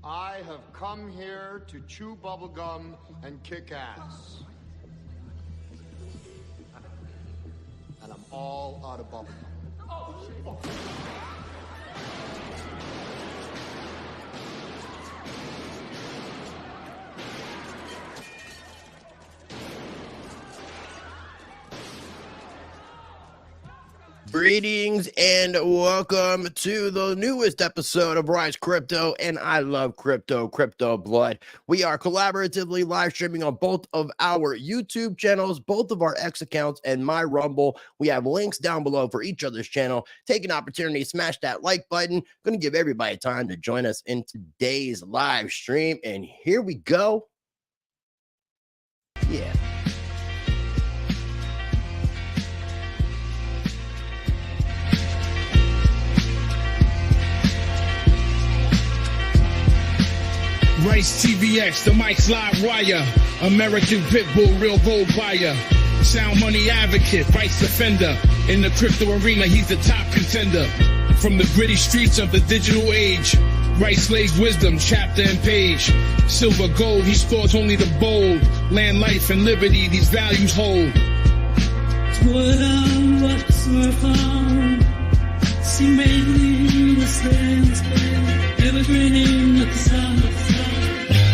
I have come here to chew bubblegum and kick ass. And I'm all out of bubblegum. Oh, shit. Greetings and welcome to the newest episode of Rise Crypto and I Love Crypto, Crypto Blood. We are collaboratively live streaming on both of our YouTube channels, both of our X accounts, and my Rumble. We have links down below for each other's channel. Take an opportunity, smash that like button. Going to give everybody time to join us in today's live stream. And here we go. Yeah. Rice TVX, the Mike Slide Wire, American Pitbull, real gold buyer, sound money advocate, rights defender. In the crypto arena, he's the top contender. From the gritty streets of the digital age, Rice lays wisdom, chapter and page. Silver gold, he stores only the bold. Land, life, and liberty, these values hold.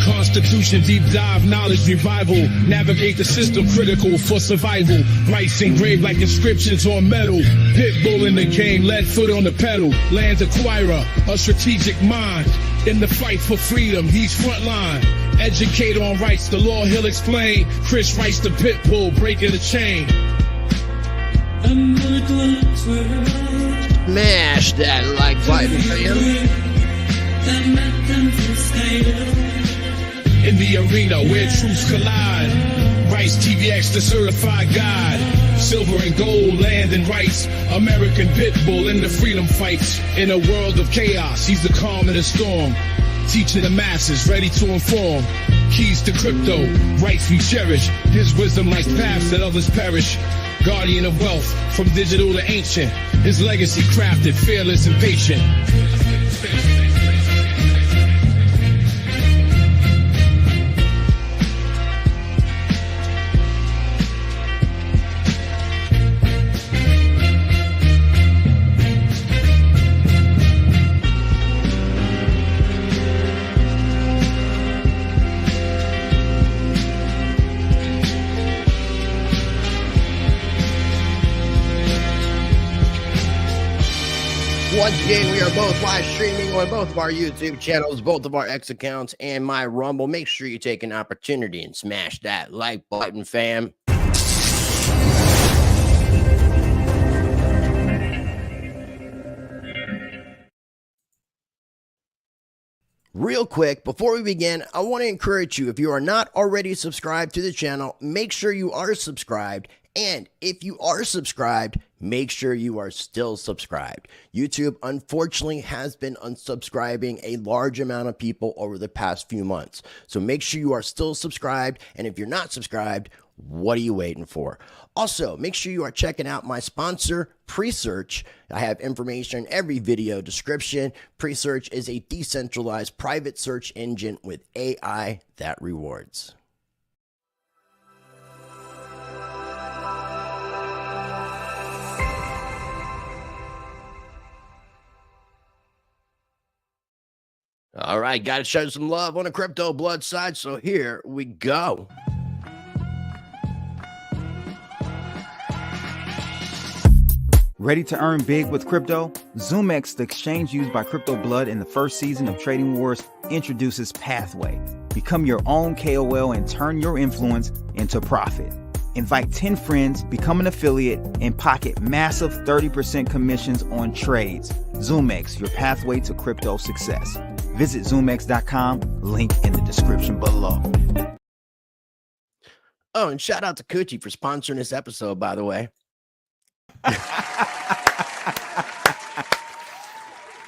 Constitution, deep dive, knowledge revival. Navigate the system, critical for survival. Rice engraved like inscriptions on metal. Pitbull in the game, lead foot on the pedal. Land acquirer, a strategic mind. In the fight for freedom, he's frontline. Educator on rights, the law he'll explain. Chris Rice, the Pitbull, breaking the chain. Smash that like button, fam. In the arena where truths collide, Rice TVX, the certified guide. Silver and gold, land and rights. American Pitbull in the freedom fights. In a world of chaos, he's the calm in the storm. Teaching the masses, ready to inform. Keys to crypto, rights we cherish. His wisdom like paths that others perish. Guardian of wealth, from digital to ancient. His legacy crafted, fearless and patient. Once again, we are both live streaming on both of our YouTube channels, both of our X accounts, and my Rumble. Make sure you take an opportunity and smash that like button, fam. Real quick, before we begin, I want to encourage you, if you are not already subscribed to the channel, make sure you are subscribed. And if you are subscribed, make sure you are still subscribed. YouTube, unfortunately, has been unsubscribing a large amount of people over the past few months. So make sure you are still subscribed. And if you're not subscribed, what are you waiting for? Also, make sure you are checking out my sponsor, Presearch. I have information in every video description. Presearch is a decentralized private search engine with AI that rewards. All right, got to show some love on the Crypto Blood side, so here we go. Ready to earn big with crypto? ZoomX, the exchange used by Crypto Blood in the first season of Trading Wars, introduces Pathway. Become your own KOL and turn your influence into profit. Invite 10 friends, become an affiliate, and pocket massive 30% commissions on trades. ZoomX, your pathway to crypto success. Visit ZoomX.com, link in the description below. Oh, and shout out to Coochie for sponsoring this episode, by the way.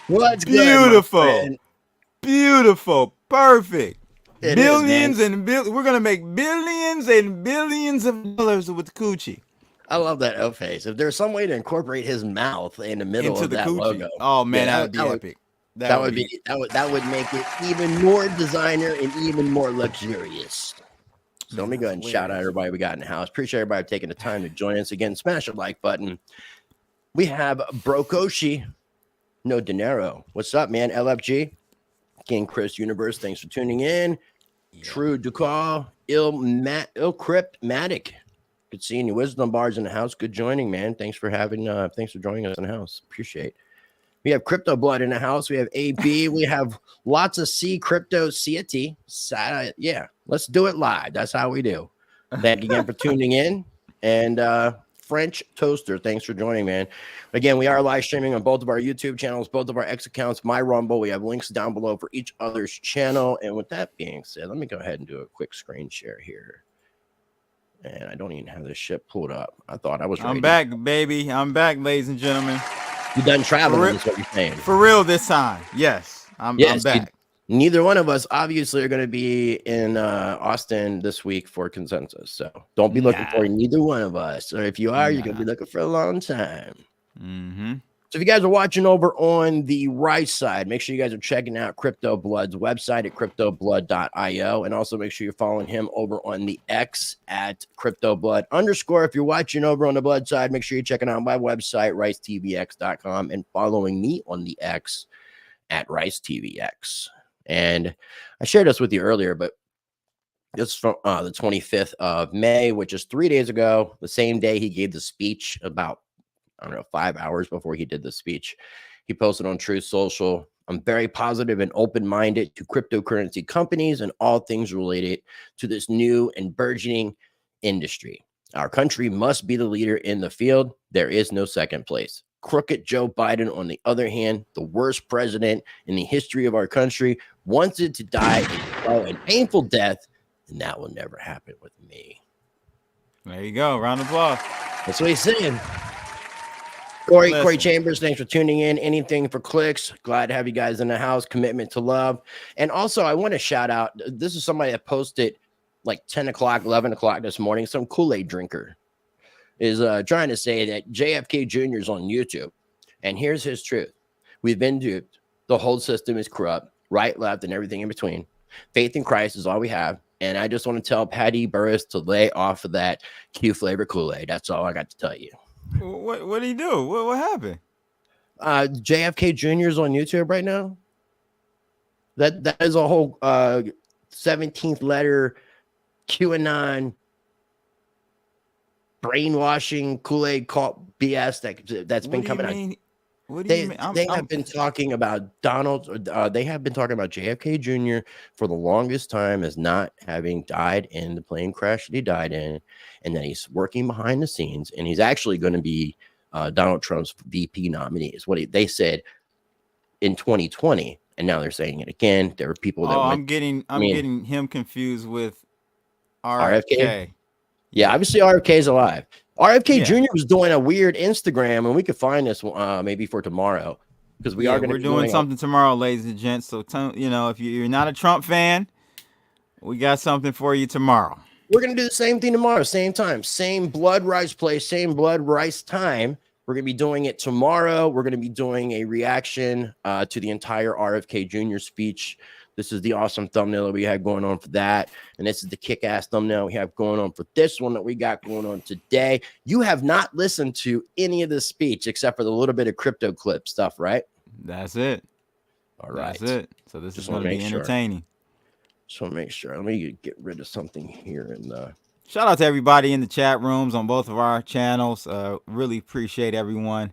What's beautiful, beautiful, perfect. It Billions and we're gonna make billions and billions of dollars with Coochie. I love that O-face. If there's some way to incorporate his mouth in the middle into of the that Coochie logo. Oh man, yeah, that would be epic. That would make it even more designer and even more luxurious. So let me go ahead and shout out everybody we got in the house. Appreciate everybody taking the time to join us again. Smash the like button. We have Brokoshi, no dinero. What's up, man? LFG, King Chris Universe. Thanks for tuning in. Yeah. True Ducal, Ill Crypt Matic. Good seeing you. Wisdom Bars in the house. Good joining, man. Thanks for joining us in the house. Appreciate. We have Crypto Blood in the house. We have AB. We have lots of C Crypto CT. Yeah, let's do it live. That's how we do. Thank you again for tuning in. And French Toaster, thanks for joining, man. Again, we are live streaming on both of our YouTube channels, both of our X accounts, my Rumble. We have links down below for each other's channel. And with that being said, let me go ahead and do a quick screen share here. And I don't even have this shit pulled up. I thought I was ready. I'm back, baby. I'm back, ladies and gentlemen. You done traveling, is what you're saying. For real this time. Yes, I'm back. Neither one of us obviously are going to be in Austin this week for consensus. So don't be looking for neither one of us. Or if you are, you're going to be looking for a long time. Mm-hmm. So if you guys are watching over on the right side, make sure you guys are checking out Crypto Blood's website at cryptoblood.io. And also make sure you're following him over on the X at CryptoBlood _ If you're watching over on the Blood side, make sure you're checking out my website, ricetvx.com, and following me on the X at ricetvx. And I shared this with you earlier, but this is from the 25th of May, which is 3 days ago, the same day he gave the speech about, 5 hours before he did the speech. He posted on Truth Social, "I'm very positive and open-minded to cryptocurrency companies and all things related to this new and burgeoning industry. Our country must be the leader in the field. There is no second place. Crooked Joe Biden, on the other hand, the worst president in the history of our country, wanted to die a slow and painful death, and that will never happen with me." There you go. Round of applause. That's what he's saying. Corey Chambers, thanks for tuning in. Anything for clicks. Glad to have you guys in the house. Commitment to love. And also, I want to shout out, this is somebody that posted like 10 o'clock, 11 o'clock this morning. Some Kool-Aid drinker is trying to say that JFK Jr. is on YouTube. And here's his truth. We've been duped. The whole system is corrupt. Right, left, and everything in between. Faith in Christ is all we have. And I just want to tell Patty Burris to lay off of that Q-flavor Kool-Aid. That's all I got to tell you. What did he do? What happened? JFK Jr. is on YouTube right now. That is a whole 17th letter QAnon brainwashing Kool-Aid cult BS that's been coming out. What do you mean? They have been talking about they have been talking about JFK Jr. for the longest time as not having died in the plane crash that he died in, and that he's working behind the scenes, and he's actually going to be Donald Trump's VP nominee, is what they said in 2020, and now they're saying it again. There are people that I'm getting him confused with RFK. Yeah, obviously RFK is alive. RFK Jr. was doing a weird Instagram, and we could find this maybe for tomorrow, because we're doing something tomorrow, ladies and gents. So if you're not a Trump fan, we got something for you tomorrow. We're gonna do the same thing tomorrow, same time, same blood rice place, same blood rice time. We're gonna be doing it tomorrow. We're gonna be doing a reaction to the entire RFK Jr. speech. This is the awesome thumbnail that we had going on for that. And this is the kick-ass thumbnail we have going on for this one that we got going on today. You have not listened to any of the speech except for the little bit of crypto clip stuff, right? That's it. All right. That's it. So this is going to be entertaining. Just want to make sure. Let me get rid of something here. Shout out to everybody in the chat rooms on both of our channels. Really appreciate everyone.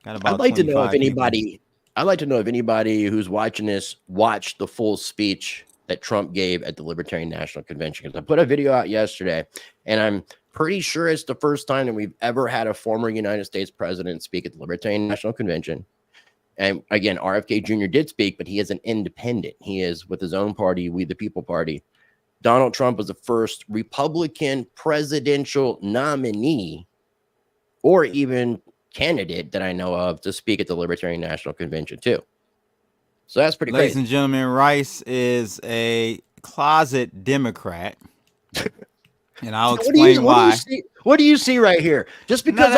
Got about I'd like to know if anybody... people. I'd like to know if anybody who's watching this watched the full speech that Trump gave at the Libertarian National Convention. Because I put a video out yesterday, and I'm pretty sure it's the first time that we've ever had a former United States president speak at the Libertarian National Convention. And again, RFK Jr. did speak, but he is an independent. He is with his own party, We the People Party. Donald Trump was the first Republican presidential nominee, or even candidate that I know of, to speak at the Libertarian National Convention too. So that's pretty Ladies crazy. and gentlemen, Rice is a closet Democrat. And I'll explain why. What do you see right here? Just because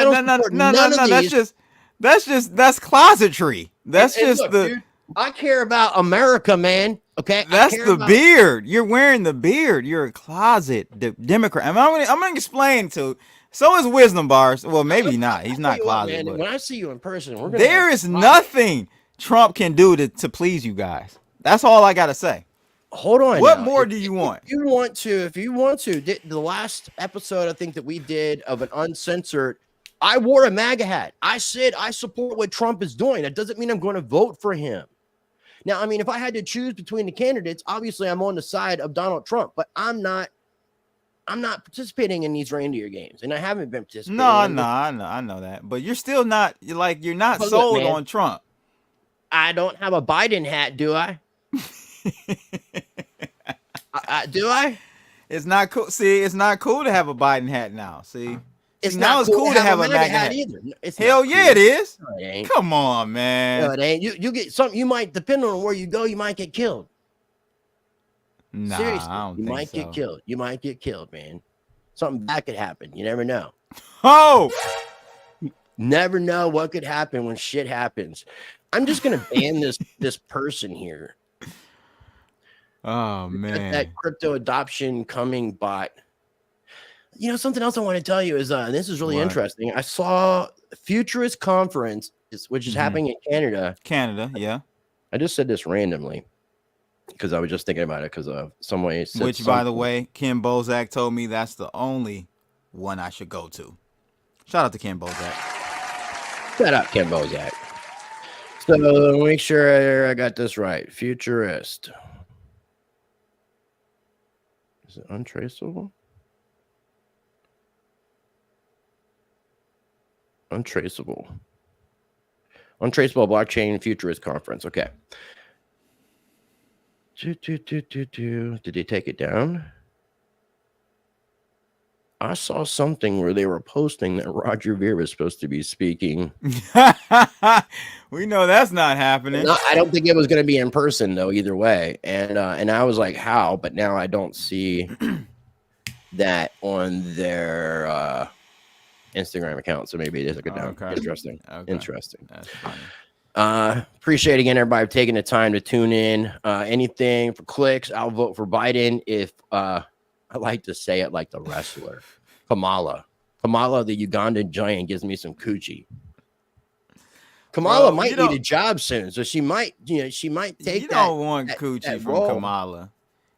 that's closetry. That's just Look, I care about America, man. Okay, That's the beard. You're wearing the beard. You're a closet Democrat. I'm gonna explain to. So is Wisdom Bars. Well, maybe not. He's not closet. Man, but when I see you in person, we're gonna. There is nothing Trump can do to please you guys. That's all I gotta say. Hold on. What more do you want? If you want to, the last episode I think that we did of an uncensored, I wore a MAGA hat. I said I support what Trump is doing. That doesn't mean I'm going to vote for him. Now, I mean, if I had to choose between the candidates, obviously I'm on the side of Donald Trump, but I'm not participating in these reindeer games, and I haven't been participating. No, I know that, but you're still not you're not sold on Trump. I don't have a Biden hat, do I? Do I? It's not cool. See, it's not cool to have a Biden hat now. See, it's now not it's cool to have a MAGA hat either. Hell yeah, it is. No, it ain't. Come on, man. No, it ain't. You get something. You might, depending on where you go, you might get killed. Nah, seriously, I don't you think might so. get killed. You might get killed, man. Something bad could happen. You never know. Oh, never know what could happen when shit happens. I'm just gonna ban this person here. Oh man, that crypto adoption coming bot. You know, something else I want to tell you is this is really interesting. I saw Futurist Conference, which is happening in Canada. Canada, yeah. I just said this randomly because I was just thinking about it because of some way. Which, by the way, Ken Bozak told me that's the only one I should go to. Shout out to Ken Bozak. Shout out Ken Bozak. So make sure I got this right. Futurist. Is it untraceable? Untraceable blockchain futurist conference. Okay. Did they take it down? I saw something where they were posting that Roger Ver was supposed to be speaking. We know that's not happening. No, I don't think it was going to be in person though. Either way, and I was like, how? But now I don't see that on their Instagram account. So maybe it is a good down. Okay. Interesting. Okay. Interesting. That's funny. Appreciate again everybody taking the time to tune in. Anything for clicks, I'll vote for Biden. If I like to say it like the wrestler, Kamala, the Ugandan giant, gives me some coochie. Kamala might need a job soon, so she might take. You don't want coochie from Kamala.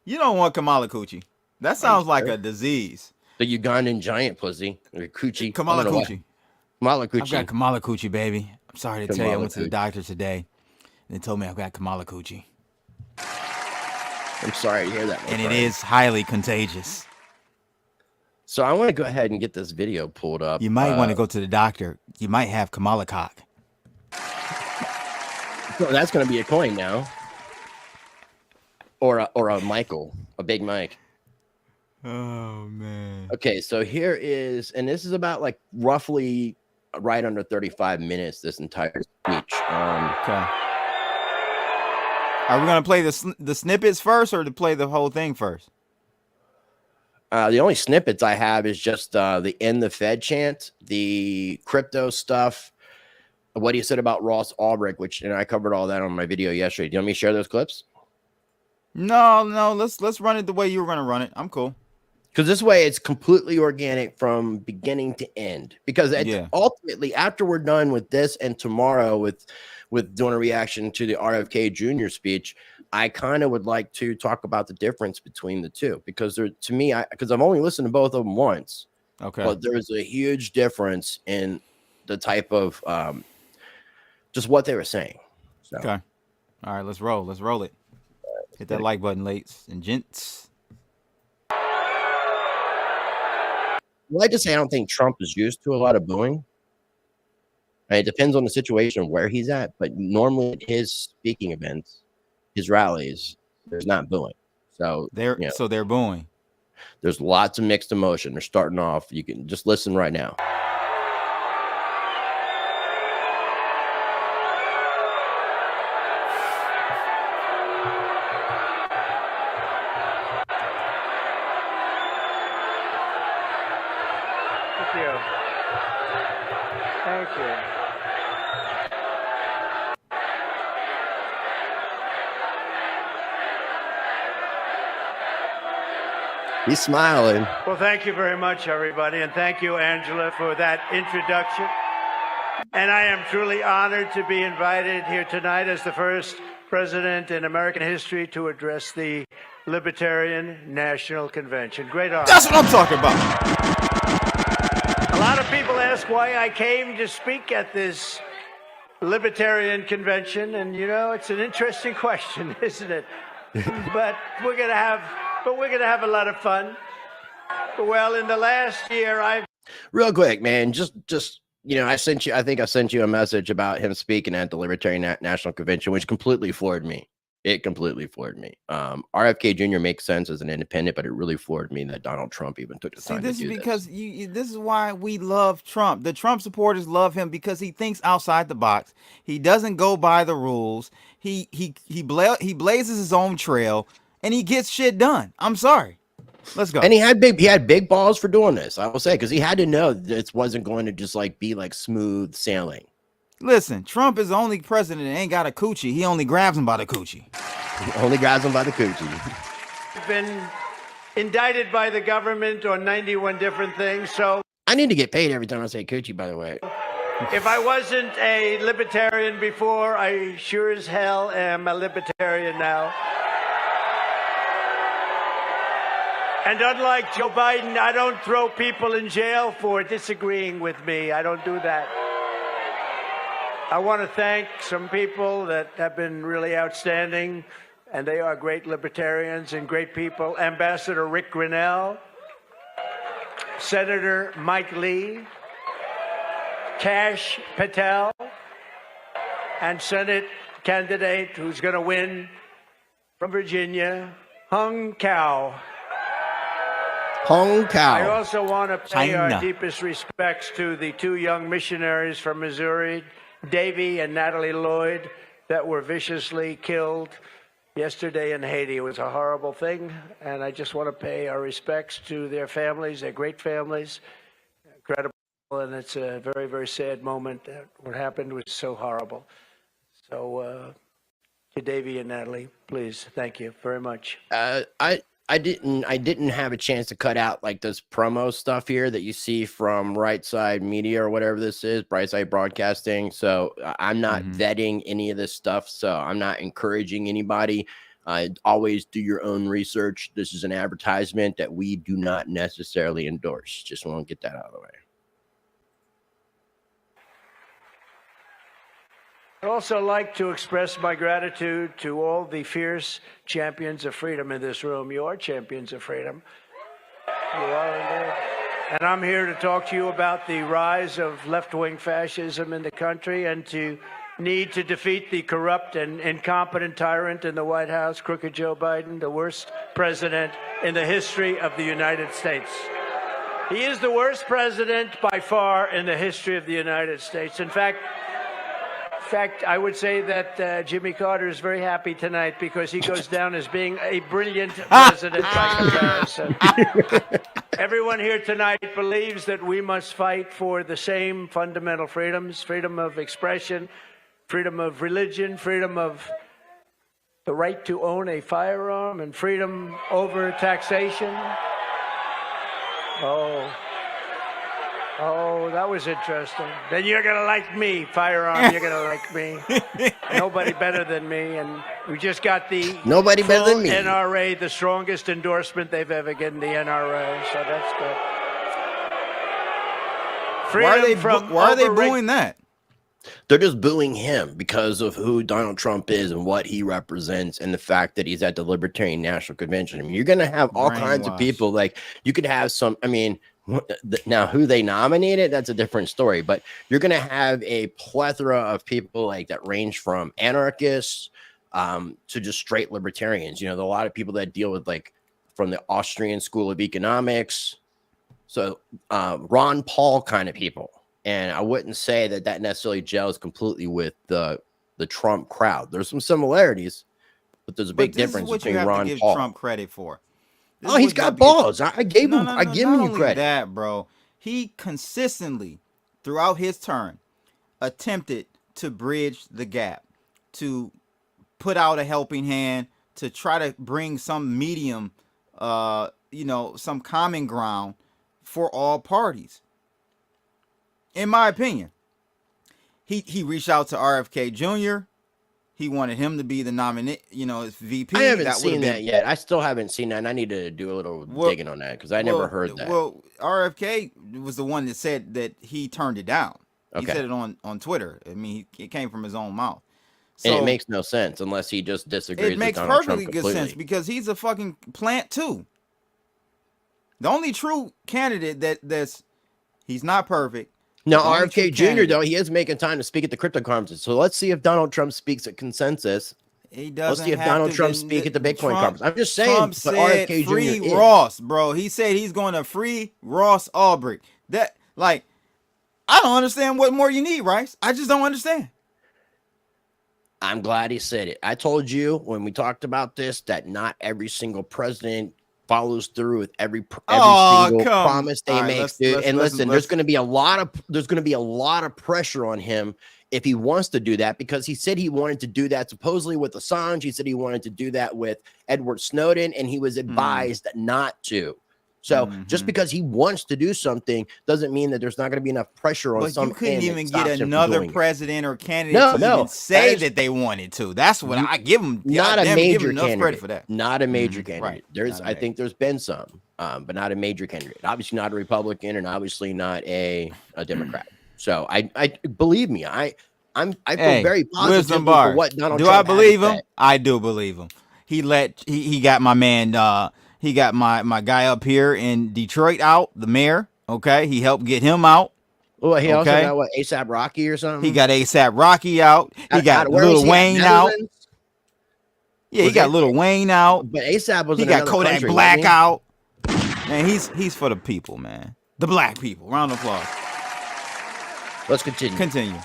You don't want Kamala coochie. That sounds like a disease. The Ugandan giant pussy or coochie. Kamala coochie. Kamala coochie. I've got Kamala coochie, baby. I'm sorry to tell you, I went to the doctor today, and they told me I've got Kamala coochie. I'm sorry to hear that. And it is highly contagious. So I want to go ahead and get this video pulled up. You might want to go to the doctor. You might have Kamala cock. So that's going to be a coin now. Or a Michael, a big Mike. Oh, man. Okay, so here is, and this is about like roughly right under 35 minutes, this entire speech. Okay. Are we going to play the snippets first or to play the whole thing first? The only snippets I have is just the end the Fed chant, the crypto stuff, what he said about Ross Ulbricht, and I covered all that on my video yesterday. Do you want me to share those clips? No, let's run it the way you were going to run it. I'm cool. Because this way it's completely organic from beginning to end. Because ultimately, after we're done with this and tomorrow with doing a reaction to the RFK Jr. speech, I kind of would like to talk about the difference between the two. Because to me, because I've only listened to both of them once. Okay. But there's a huge difference in the type of just what they were saying. So. Okay. All right, let's roll. Let's roll it. Hit that like button, ladies and gents. I'd like to say I don't think Trump is used to a lot of booing. It depends on the situation where he's at, but normally at his speaking events, his rallies, there's not booing. So they're booing. There's lots of mixed emotion. They're starting off. You can just listen right now. Thank you. He's smiling. Well, thank you very much, everybody, and thank you, Angela, for that introduction. And I am truly honored to be invited here tonight as the first president in American history to address the Libertarian National Convention. Great honor. That's what I'm talking about. A lot of people ask why I came to speak at this Libertarian Convention, and you know, it's an interesting question, isn't it? But we're gonna have a lot of fun. Well, in the last year, I've Real quick, man, just you know, I think I sent you a message about him speaking at the Libertarian National Convention, which completely floored me. It completely floored me. RFK Jr. makes sense as an independent, but it really floored me that Donald Trump even took the time to do this. See, this is because this is why we love Trump. The Trump supporters love him because he thinks outside the box. He doesn't go by the rules. He blazes his own trail, and he gets shit done. I'm sorry. Let's go. And he had big balls for doing this, I will say, because he had to know that it wasn't going to just like be like smooth sailing. Listen, Trump is the only president that ain't got a coochie. He only grabs him by the coochie. He only grabs him by the coochie. been indicted by the government on 91 different things. So I need to get paid every time I say coochie, by the way. if I wasn't a libertarian before, I sure as hell am a libertarian now. And unlike Joe Biden, I don't throw people in jail for disagreeing with me. I don't do that. I want to thank some people that have been really outstanding, and they are great libertarians and great people. Ambassador Rick Grinnell, Senator Mike Lee, Kash Patel, and Senate candidate who's going to win from Virginia, Hung Cao. Hong Kong. I also want to pay China. our deepest respects to the two young missionaries from Missouri, Davy and Natalie Lloyd, that were viciously killed yesterday in Haiti. It was a horrible thing, and I just want to pay our respects to their families. They're great families, incredible, and it's a very, very sad moment. What happened was so horrible. So, to Davy and Natalie, please, thank you very much. I didn't have a chance to cut out like this promo stuff here that you see from Right Side Media or whatever this is, Bright Side Broadcasting. So I'm not vetting any of this stuff. So I'm not encouraging anybody. Always do your own research. This is an advertisement that we do not necessarily endorse. Just want to get that out of the way. I'd also like to express my gratitude to all the fierce champions of freedom in this room. You are champions of freedom. You are indeed. And I'm here to talk to you about the rise of left-wing fascism in the country and to need to defeat the corrupt and incompetent tyrant in the White House, crooked Joe Biden, the worst president in the history of the United States. He is the worst president by far in the history of the United States. In fact, I would say that Jimmy Carter is very happy tonight because he goes down as being a brilliant president by comparison. Everyone here tonight believes that we must fight for the same fundamental freedoms: freedom of expression, freedom of religion, freedom of the right to own a firearm, and freedom over taxation. Oh, that was interesting. Then you're going to like me, firearm. You're going to like me. Nobody better than me. And we just got the Nobody better than me. NRA, the strongest endorsement they've ever given the NRA. So that's good. Why are they booing that? They're just booing him because of who Donald Trump is and what he represents and the fact that he's at the Libertarian National Convention. I mean, you're going to have all kinds of people. Like, you could have some, I mean, now who they nominated, that's a different story, but you're going to have a plethora of people like that range from anarchists to just straight libertarians. You know, there are a lot of people that deal with like from the Austrian School of Economics. So Ron Paul kind of people. And I wouldn't say that that necessarily gels completely with the Trump crowd. There's some similarities, but there's a big difference between Ron Paul. What you have to give Trump credit for. Oh, he's got balls. I gave him. I give him credit. That, bro, he consistently throughout his term attempted to bridge the gap, to put out a helping hand, to try to bring some medium some common ground for all parties. In my opinion, he reached out to RFK Jr. He wanted him to be the nominee, as VP. I haven't seen that yet. I still haven't seen that, and I need to do a little digging on that because I never heard that. Well, RFK was the one that said that he turned it down. He said it on Twitter. I mean, it came from his own mouth. So, and it makes no sense unless he just disagrees. It makes with Donald perfectly Trump good sense because he's a fucking plant too. The only true candidate he's not perfect. Now, RFK Jr., though, he is making time to speak at the crypto conference. So let's see if Donald Trump speaks at consensus. He doesn't. Let's see if Donald Trump speaks at the Bitcoin conference. I'm just saying, Trump said RFK free Jr. Ross, bro. He said he's going to free Ross Ulbricht. I don't understand what more you need, Rice. I just don't understand. I'm glad he said it. I told you when we talked about this that not every single president follows through with every single promise they make, dude. And listen, there's going to be a lot of pressure on him if he wants to do that, because he said he wanted to do that supposedly with Assange. He said he wanted to do that with Edward Snowden, and he was advised not to. So just because he wants to do something doesn't mean that there's not going to be enough pressure on some. You couldn't even get another president or candidate to even say that they wanted to. That's what I give them. Not a major candidate. Credit for that. Not a major candidate. Right. I think there's been some, but not a major candidate. Obviously not a Republican, and obviously not a Democrat. So I believe me, I feel very positive for what Donald Trump. Do I believe him? I do believe him. He got my man. He got my guy up here in Detroit out, the mayor. Okay, he helped get him out. Well, he also got what, ASAP Rocky or something. He got ASAP Rocky out. He got Lil Wayne out. Yeah, he got Lil Wayne out. But ASAP was. He got Kodak Black out. Man, he's for the people, man. The black people. Round of applause. Let's continue.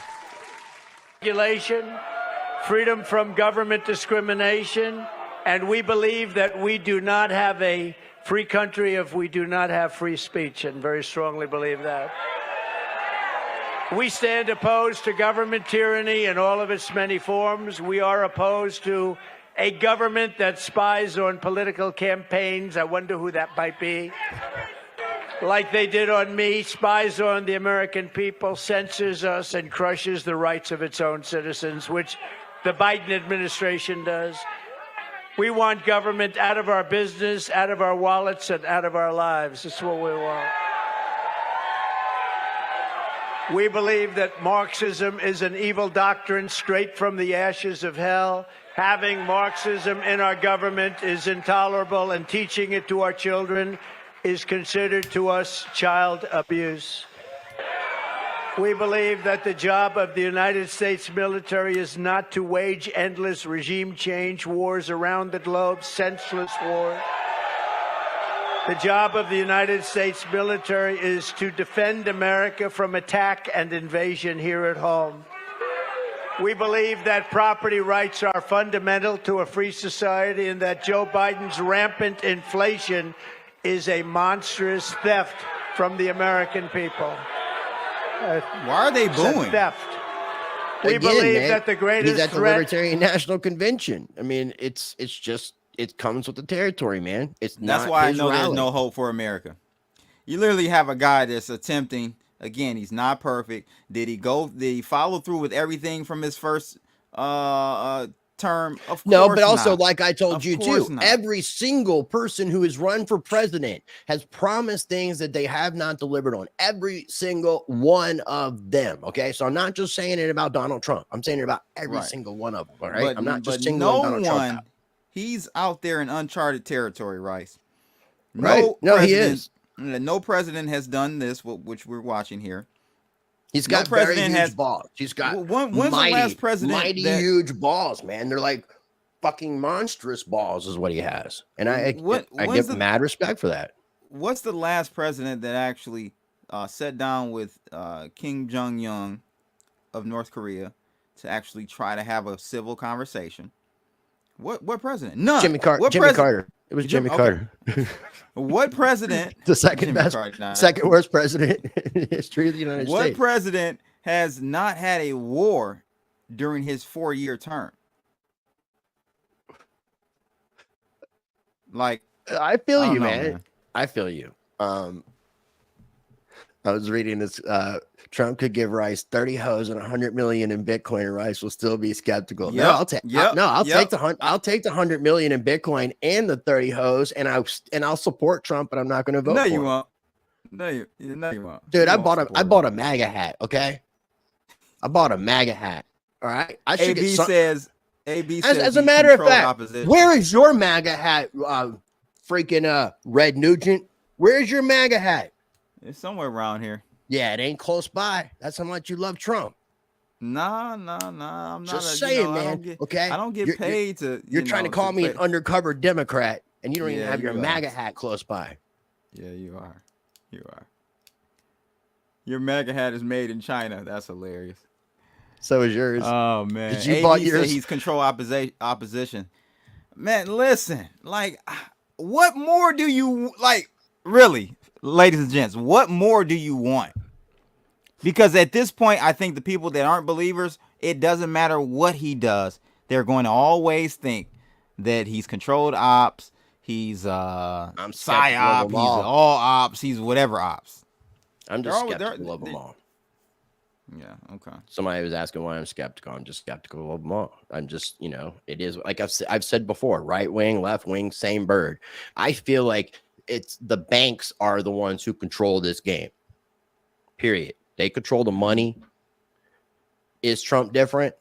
Regulation, freedom from government discrimination. And we believe that we do not have a free country if we do not have free speech, and very strongly believe that. We stand opposed to government tyranny in all of its many forms. We are opposed to a government that spies on political campaigns. I wonder who that might be. Like they did on me, spies on the American people, censors us, and crushes the rights of its own citizens, which the Biden administration does. We want government out of our business, out of our wallets, and out of our lives. That's what we want. We believe that Marxism is an evil doctrine straight from the ashes of hell. Having Marxism in our government is intolerable, and teaching it to our children is considered to us child abuse. We believe that the job of the United States military is not to wage endless regime change wars around the globe, senseless wars. The job of the United States military is to defend America from attack and invasion here at home. We believe that property rights are fundamental to a free society, and that Joe Biden's rampant inflation is a monstrous theft from the American people. Why are they booing? Theft. We believe that the greatest he's at the threat. Libertarian National Convention. I mean, it's just it comes with the territory, man. That's why I know there's no hope for America. You literally have a guy that's attempting. Again, he's not perfect. Did he follow through with everything from his first term? Of course no, but also not. like I told you too, not. every single person who has run for president has promised things that they have not delivered on. Every single one of them. Okay, so I'm not just saying it about Donald Trump. I'm saying it about every single one of them. All right, I'm not just singling Donald Trump out. He's out there in uncharted territory, Rice. No, he is. No president has done this, which we're watching here. He's got very huge balls. He's got when's the last president huge balls, man. They're like fucking monstrous balls is what he has. And I give mad respect for that. What's the last president that actually sat down with Kim Jong-un of North Korea to actually try to have a civil conversation? What president? None. Jimmy Carter. It was Jimmy Carter. What president? The second worst president in history of the United States. What president has not had a war during his 4-year term? Like, I feel you, man. I feel you. I was reading this. Trump could give Rice 30 hoes and 100 million in Bitcoin, and Rice will still be skeptical. Yep. No, I'll take. I'll Yep. take the 100 million in Bitcoin and the 30 hoes, and I'll support Trump, but I'm not going to vote. No, for you him. won't. No, you won't. Dude, You I won't bought support a MAGA hat. Okay, I bought a MAGA hat. All right. I should AB get some, says. AB says. as a he matter of controlled fact, opposition. where is your MAGA hat? Freaking Red Nugent. Where's your MAGA hat? It's somewhere around here. Yeah, it ain't close by. That's how much you love Trump. Nah. I'm not. Just you saying, know, man. Okay, I don't get paid to. You're trying to call me an undercover Democrat, and you don't even Yeah, have your you are. MAGA hat close by. Yeah, you are. You are. Your MAGA hat is made in China. That's hilarious. So is yours. Oh man, Did you AB bought said yours? he's control opposition. Man, listen, like, what more do you like? Really, ladies and gents, what more do you want? Because at this point, I think the people that aren't believers, it doesn't matter what he does, they're going to always think that he's controlled ops, he's skeptical psyop, of he's them all. all ops, he's whatever ops. I'm they're just always- they're- skeptical of them all. Yeah, okay. Somebody was asking why I'm skeptical. I'm just skeptical of them all. I'm just, it is like I've said before, right wing, left wing, same bird. I feel like it's the banks are the ones who control this game. Period. They control the money. Is Trump different?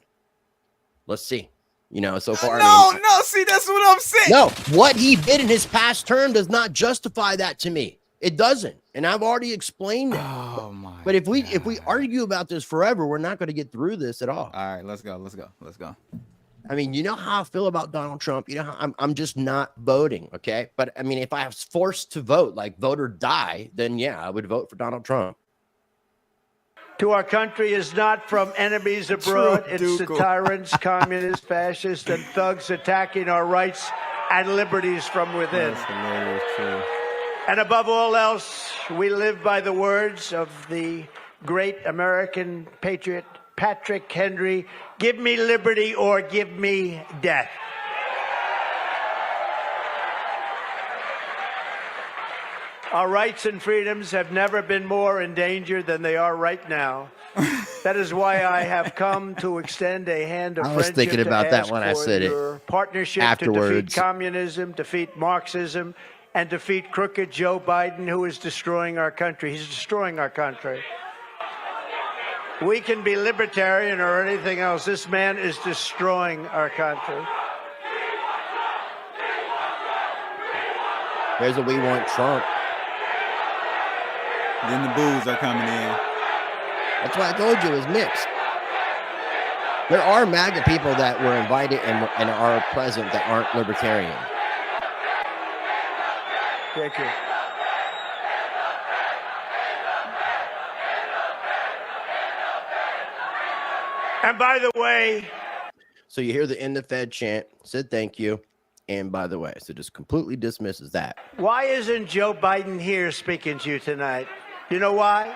Let's see. So far. No, see, that's what I'm saying. No, what he did in his past term does not justify that to me. It doesn't. And I've already explained it. Oh my. But if we argue about this forever, we're not going to get through this at all. All right, let's go. I mean, you know how I feel about Donald Trump. You know how I'm just not voting, okay? But I mean, if I was forced to vote, like vote or die, then yeah, I would vote for Donald Trump. To our country is not from enemies abroad. It's the tyrants, communists, fascists, and thugs attacking our rights and liberties from within. That's hilarious, too. And above all else, we live by the words of the great American patriot, Patrick Henry, give me liberty or give me death. Our rights and freedoms have never been more in danger than they are right now. That is why I have come to extend a hand of I was friendship thinking to about that ask when I for said it your partnership to afterwards. defeat communism, defeat Marxism, and defeat crooked Joe Biden, who is destroying our country. He's destroying our country. We can be libertarian or anything else. This man is destroying our country. There's a we want Trump. Then the boos are coming in. That's why I told you it was mixed. There are MAGA people that were invited and are present that aren't libertarian. Thank you. And by the way, So you hear the end of Fed chant, said thank you, and by the way, so just completely dismisses that. why isn't Joe Biden here speaking to you tonight? You know why?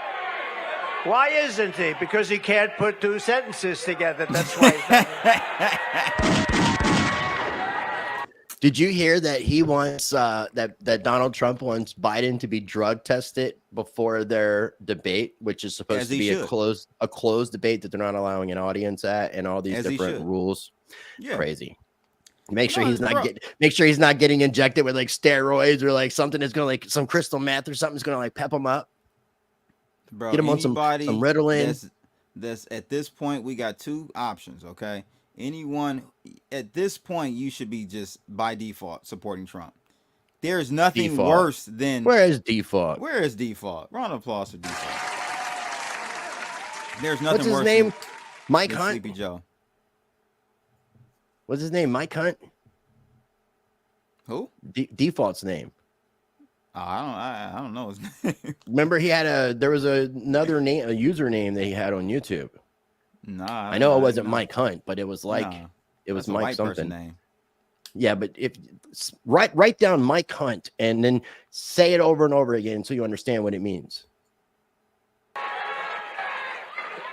Why isn't he? Because he can't put two sentences together. That's why he's not here. Did you hear that he wants that Donald Trump wants Biden to be drug tested before their debate, which is supposed As to he be should. a closed debate that they're not allowing an audience at, and all these As he different should. rules. Yeah. Crazy. Make sure No, he's not bro. make sure he's not getting injected with like steroids or like something that's gonna like some crystal meth or something's gonna like pep him up. Bro, Get him on some Ritalin. That's at this point, we got two options, okay? Anyone at this point, you should be just by default supporting Trump. There's nothing Default. worse than Where is default? Where is default? Round of applause for default. There's nothing What's his worse name? Mike than Hunt. Sleepy Joe. What's his name? Mike Hunt. Who? Default's name. Oh, I don't know his name. Remember, there was another name, a username that he had on YouTube. Nah, I know it wasn't Mike Hunt, but it was like Nah, it was that's a Mike white person something. name. Yeah, but if write down Mike Hunt and then say it over and over again until you understand what it means.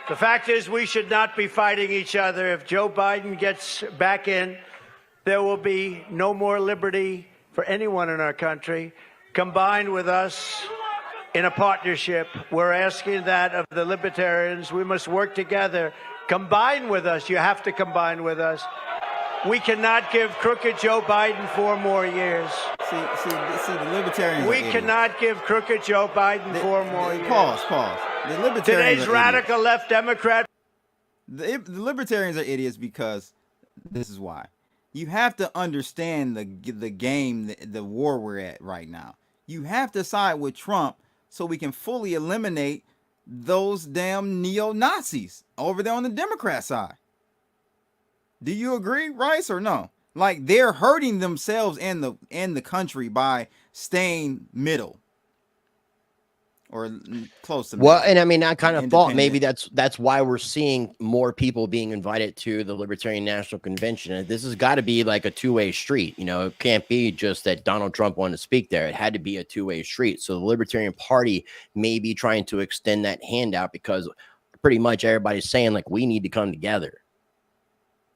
The fact is, we should not be fighting each other. If Joe Biden gets back in, there will be no more liberty for anyone in our country. combine with us in a partnership. We're asking that of the Libertarians. We must work together. Combine with us. You have to combine with us. We cannot give crooked Joe Biden 4 more years. See, the Libertarians. We cannot give crooked Joe Biden 4 more years. Pause. The Libertarians. Today's radical left Democrat. The Libertarians are idiots because this is why. You have to understand the game, the war we're at right now. You have to side with Trump so we can fully eliminate those damn neo-Nazis over there on the Democrat side. Do you agree, Rice, or no? Like, they're hurting themselves and the country by staying middle or close to middle. Well, and I mean, I kind of thought maybe that's why we're seeing more people being invited to the Libertarian National Convention. And this has got to be like a two-way street. You know, it can't be just that Donald Trump wanted to speak there. It had to be a two-way street. So the Libertarian Party may be trying to extend that handout because pretty much everybody's saying, like, we need to come together.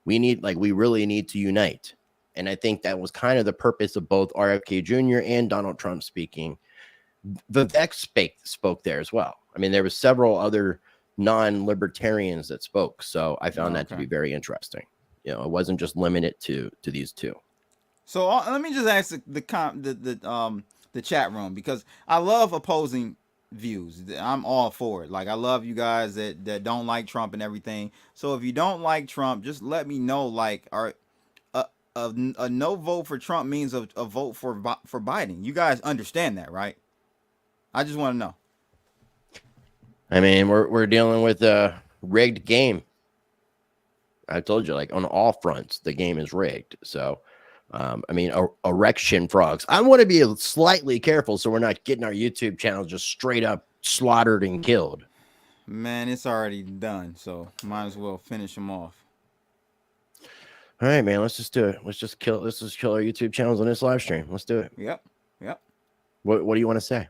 We really need to unite. And I think that was kind of the purpose of both RFK Jr. and Donald Trump speaking. Vivek spoke there as well. I mean, there were several other non-libertarians that spoke. So I found that to be very interesting. You know, it wasn't just limited to these two. So let me just ask the chat room, because I love opposing views. I'm all for it. Like, I love you guys that don't like Trump and everything. So if you don't like Trump, just let me know. Like, a no vote for Trump means a vote for Biden. You guys understand that, right? I just want to know. I mean, we're dealing with a rigged game. I told you, like, on all fronts, the game is rigged. So, I mean, erection frogs. I want to be slightly careful so we're not getting our YouTube channel just straight up slaughtered and killed. Man, it's already done, so might as well finish them off. All right, man, let's just do it. Let's just kill our YouTube channels on this live stream. Let's do it. Yep. What do you want to say?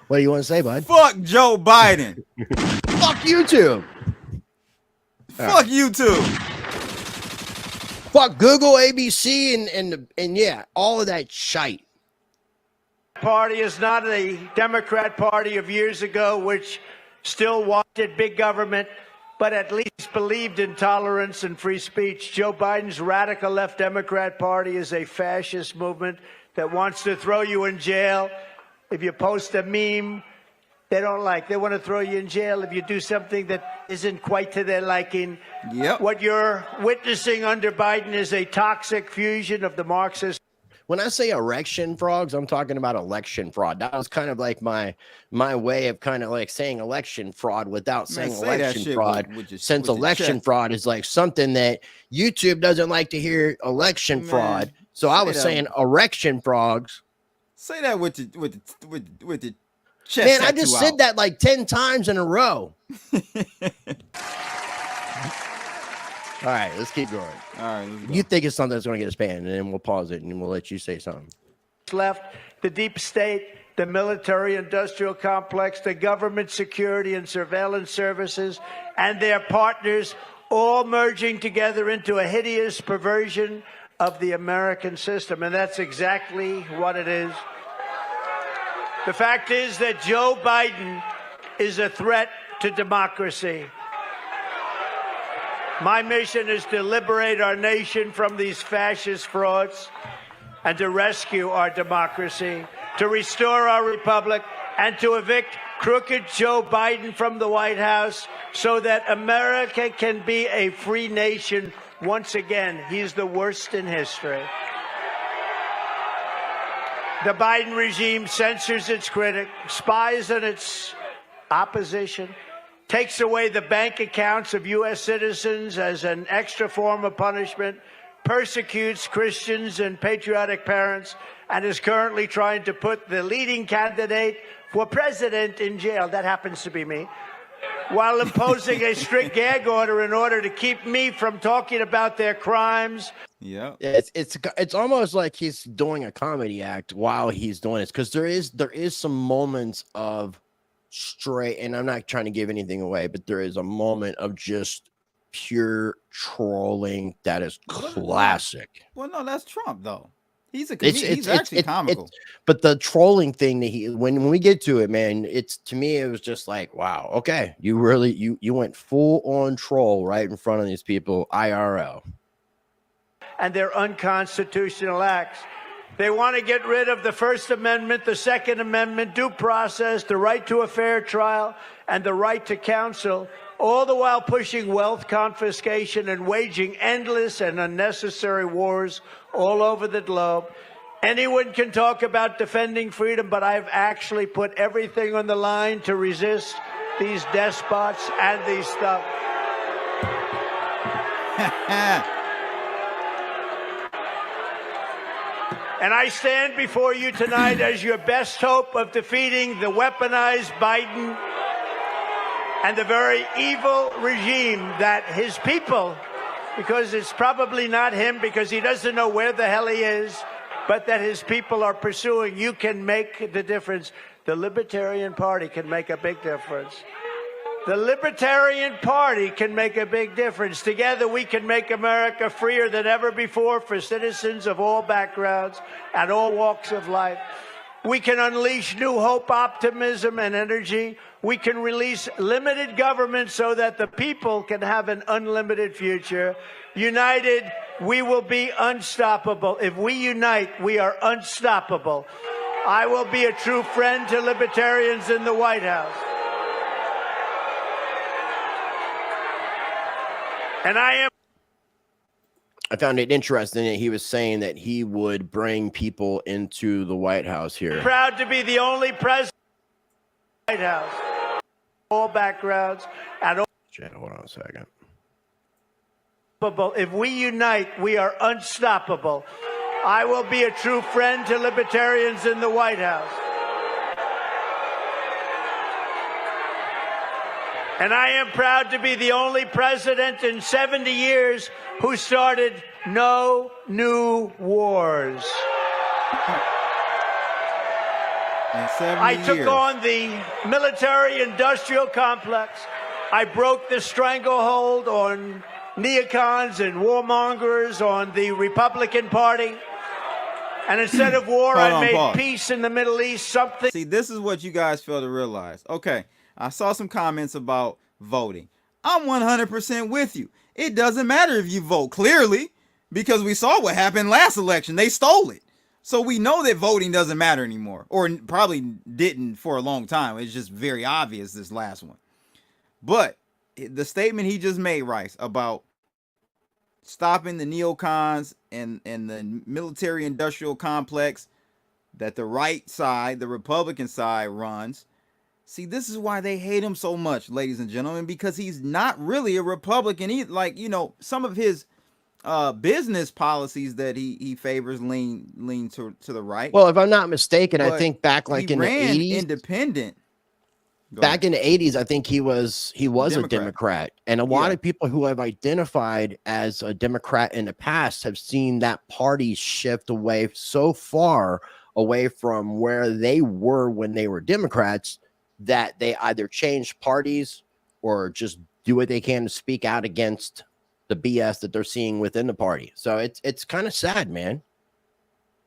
What do you want to say, bud? Fuck Joe Biden. Fuck YouTube. Fuck YouTube. Fuck Google, ABC, and yeah, all of that shite. Party is not a Democrat Party of years ago, which still wanted big government, but at least believed in tolerance and free speech. Joe Biden's radical left Democrat Party is a fascist movement that wants to throw you in jail. If you post a meme they don't like, they want to throw you in jail if you do something that isn't quite to their liking. Yep. What you're witnessing under Biden is a toxic fusion of the Marxist. When I say erection frogs, I'm talking about election fraud. That was kind of like my way of kind of like saying election fraud without saying election fraud. Since election fraud is like something that YouTube doesn't like to hear election fraud. So I was saying erection frogs. Say that with the chest. Man, I just said that like 10 times in a row. All right, let's keep going. All right, you think it's something that's going to get us banned, and then we'll pause it and we'll let you say something. Left, the deep state, the military-industrial complex, the government security and surveillance services, and their partners all merging together into a hideous perversion of the American system. And that's exactly what it is. The fact is that Joe Biden is a threat to democracy. My mission is to liberate our nation from these fascist frauds and to rescue our democracy, to restore our republic, and to evict crooked Joe Biden from the White House so that America can be a free nation once again. He's the worst in history. The Biden regime censors its critics, spies on its opposition, takes away the bank accounts of U.S. citizens as an extra form of punishment, persecutes Christians and patriotic parents, and is currently trying to put the leading candidate for president in jail. That happens to be me. While imposing a strict gag order in order to keep me from talking about their crimes. Yeah, it's almost like he's doing a comedy act while he's doing this, because there is some moments of straight, and I'm not trying to give anything away, but there is a moment of just pure trolling that is classic. Well, no, that's Trump though. He's a comedian. He's actually comical. But the trolling thing that when we get to it, man, to me it was just like, wow, okay, you really you went full on troll right in front of these people, IRL. And their unconstitutional acts. They want to get rid of the First Amendment, the Second Amendment, due process, the right to a fair trial, and the right to counsel, all the while pushing wealth confiscation and waging endless and unnecessary wars all over the globe. Anyone can talk about defending freedom, but I've actually put everything on the line to resist these despots and these stuff. And I stand before you tonight as your best hope of defeating the weaponized Biden and the very evil regime that his people, because it's probably not him because he doesn't know where the hell he is, but that his people are pursuing. You can make the difference. The Libertarian Party can make a big difference. The Libertarian Party can make a big difference. Together we can make America freer than ever before for citizens of all backgrounds and all walks of life. We can unleash new hope, optimism, and energy. We can release limited government so that the people can have an unlimited future. United, we will be unstoppable. If we unite, we are unstoppable. I will be a true friend to libertarians in the White House. And I found it interesting that he was saying that he would bring people into the White House here. Proud to be the only president in the White House. All backgrounds and all. Hold on a second. If we unite, we are unstoppable. I will be a true friend to libertarians in the White House. And I am proud to be the only president in 70 years who started no new wars. I took on the military-industrial complex. I broke the stranglehold on neocons and warmongers on the Republican Party. And instead of war, I made peace in the Middle East. Something. See, this is what you guys fail to realize. Okay. I saw some comments about voting. I'm 100% with you. It doesn't matter if you vote, clearly, because we saw what happened last election. They stole it. So we know that voting doesn't matter anymore, or probably didn't for a long time. It's just very obvious this last one. But the statement he just made, Rice, about stopping the neocons and the military-industrial complex that the right side, the Republican side, runs. See, this is why they hate him so much, ladies and gentlemen, because he's not really a Republican. He, like, you know, some of his business policies that he favors lean to the right. Well, if I'm not mistaken, But I think back like he in the ran 80s, independent. back in the 80s, I think he was a Democrat. And a lot of people who have identified as a Democrat in the past have seen that party shift away so far away from where they were when they were Democrats that they either change parties or just do what they can to speak out against the BS that they're seeing within the party. So it's kind of sad, man.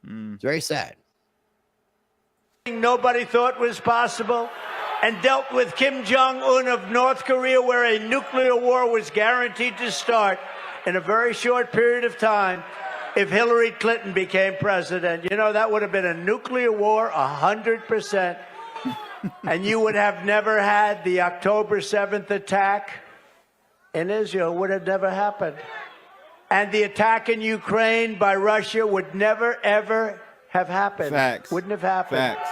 It's very sad. Nobody thought was possible, and dealt with Kim Jong-un of North Korea, where a nuclear war was guaranteed to start in a very short period of time if Hillary Clinton became president. You know, that would have been a nuclear war 100%. And you would have never had the October 7th attack in Israel, would have never happened. And the attack in Ukraine by Russia would never, ever have happened. Facts. Wouldn't have happened. Facts.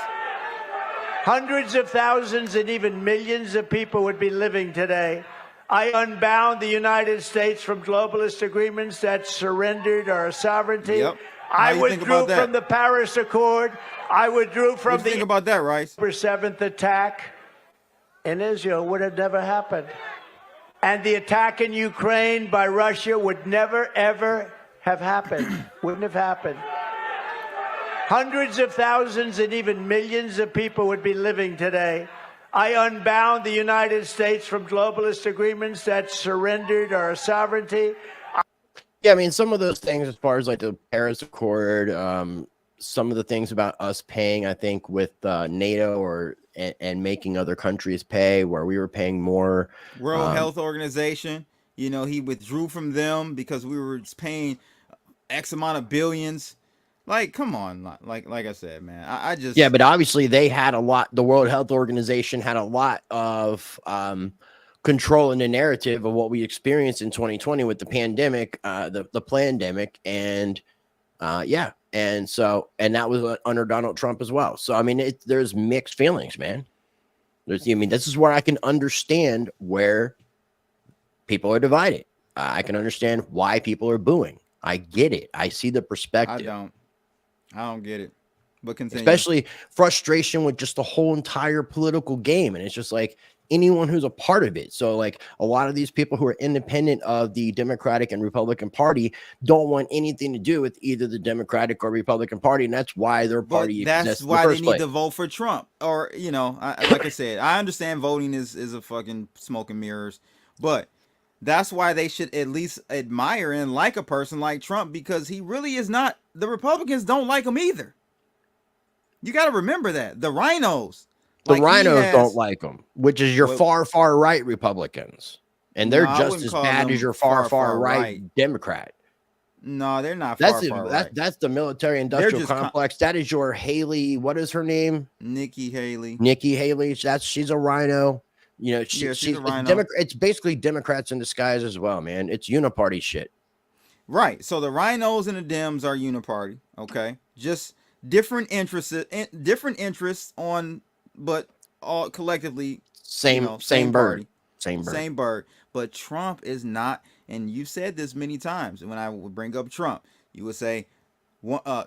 Hundreds of thousands and even millions of people would be living today. I unbound the United States from globalist agreements that surrendered our sovereignty. Yep. I withdrew from the Paris Accord. I withdrew from What do you think about that, Rice? October 7th attack in Israel. Would have never happened. And the attack in Ukraine by Russia would never, ever have happened. Wouldn't have happened. Hundreds of thousands and even millions of people would be living today. I unbound the United States from globalist agreements that surrendered our sovereignty. Yeah, I mean, some of those things, as far as like the Paris Accord, some of the things about us paying, I think, with NATO or and making other countries pay, where we were paying more. World Health Organization, you know, he withdrew from them because we were paying X amount of billions. Like, come on, like I said, man, I just Yeah, but obviously they had a lot. The World Health Organization had a lot of control in the narrative of what we experienced in 2020 with the pandemic, the pandemic, and yeah, and that was under Donald Trump as well. So I mean, there's mixed feelings, man. I mean, this is where I can understand where people are divided. I can understand why people are booing. I get it. I see the perspective. I don't get it. But continue. Especially frustration with just the whole entire political game. And it's just like anyone who's a part of it. So like a lot of these people who are independent of the Democratic and Republican Party don't want anything to do with either the Democratic or Republican Party. And that's why their party exists. That's why they need to vote for Trump. Or, you know, like I said, I understand voting is a fucking smoke and mirrors. But that's why they should at least admire and like a person like Trump, because he really is not. The Republicans don't like him either. You got to remember that. The rhinos. The rhinos don't like him, which is your far right Republicans. And they're just as bad as your far right Democrat. No, they're not far right. That's the military industrial complex. That is your Haley. What is her name? Nikki Haley. Nikki Haley. She's a rhino. You know, she's a rhino. It's basically Democrats in disguise as well, man. It's uniparty shit. Right. So the rhinos and the Dems are uniparty. Okay. Just different interests on, but all collectively same bird. But Trump is not, and you said this many times. When I would bring up Trump, you would say,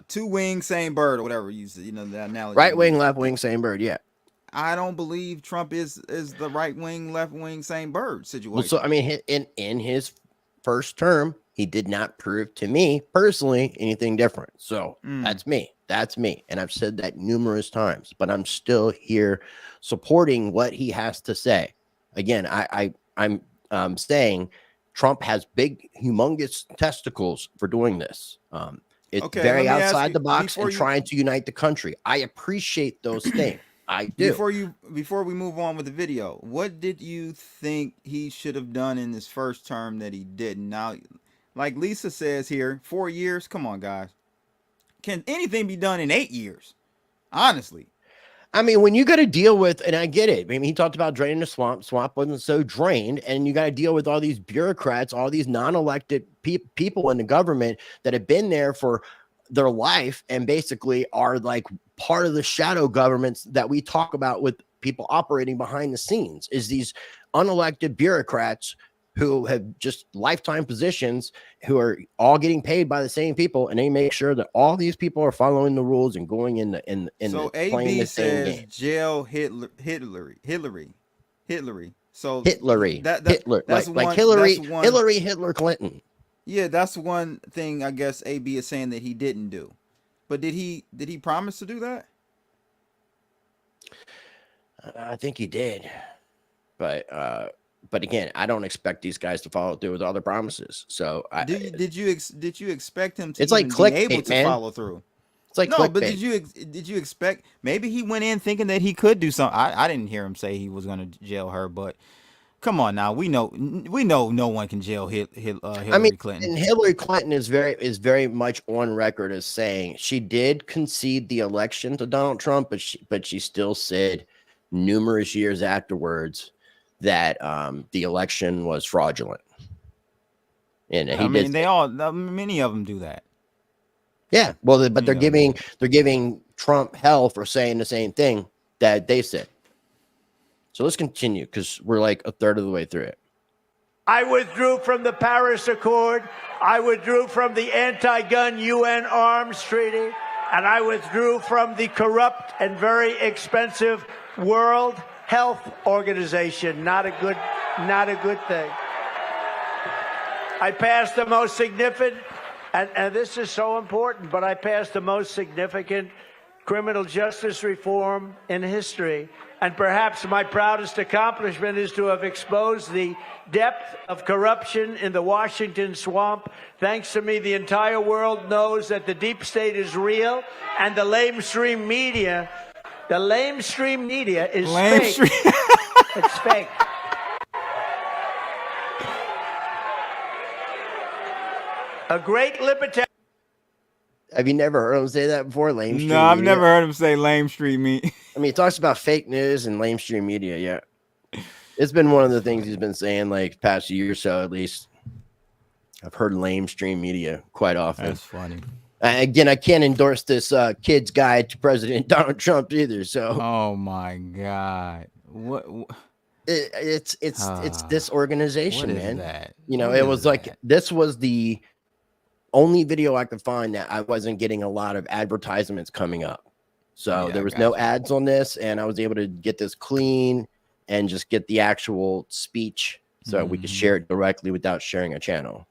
two wings, same bird, or whatever you know that analogy. Right wing, left wing, same bird. Yeah. I don't believe Trump is the right wing, left wing, same bird situation. Well, so I mean, in his first term, he did not prove to me personally anything different. So that's me. And I've said that numerous times, but I'm still here supporting what he has to say. Again, I'm saying Trump has big, humongous testicles for doing this. It's very outside the box and trying to unite the country. I appreciate those things. I do. Before we move on with the video, what did you think he should have done in his first term that he didn't? Now, like Lisa says here, 4 years. Come on, guys. Can anything be done in 8 years? Honestly. I mean, when you got to deal with, and I get it. I mean, he talked about draining the swamp. Swamp wasn't so drained. And you got to deal with all these bureaucrats, all these non-elected people in the government that have been there for their life and basically are like part of the shadow governments that we talk about with people operating behind the scenes, is these unelected bureaucrats who have just lifetime positions, who are all getting paid by the same people, and they make sure that all these people are following the rules and going in so playing the same game. Jail Hillary. So Hitler. That's like Hillary Clinton. Yeah, that's one thing I guess AB is saying that he didn't do. But did he promise to do that? I think he did. But again, I don't expect these guys to follow through with all their promises. So did you expect him to it's like be able to follow through? It's like no, clickbait. But did you expect, maybe he went in thinking that he could do something? I didn't hear him say he was going to jail her, but come on now, we know no one can jail Hillary Clinton. And Hillary Clinton is very much on record as saying she did concede the election to Donald Trump, but she still said numerous years afterwards that the election was fraudulent. And many of them do that. Yeah, well, but they're giving Trump hell for saying the same thing that they said. So let's continue, because we're like a third of the way through it. I withdrew from the Paris Accord. I withdrew from the anti-gun UN arms treaty. And I withdrew from the corrupt and very expensive World Health Organization. Not a good thing. I passed the most significant, and this is so important, but I passed the most significant criminal justice reform in history. And perhaps my proudest accomplishment is to have exposed the depth of corruption in the Washington swamp. Thanks to me, the entire world knows that the deep state is real, and the lamestream media is fake. It's fake. A great libertarian. Have you never heard him say that before? Lamestream No, I've media? never heard him say lamestream media. I mean, he talks about fake news and lamestream media. Yeah, it's been one of the things he's been saying like past year or so, at least. I've heard lamestream media quite often. That's funny. Again, I can't endorse this kid's guide to President Donald Trump either. So, Oh my God, what? it's this organization, What is man. that? You know, What it is was like that? this was the only video I could find that I wasn't getting a lot of advertisements coming up. So Yeah, there was I no gotcha. ads on this, and I was able to get this clean and just get the actual speech so we could share it directly without sharing a channel.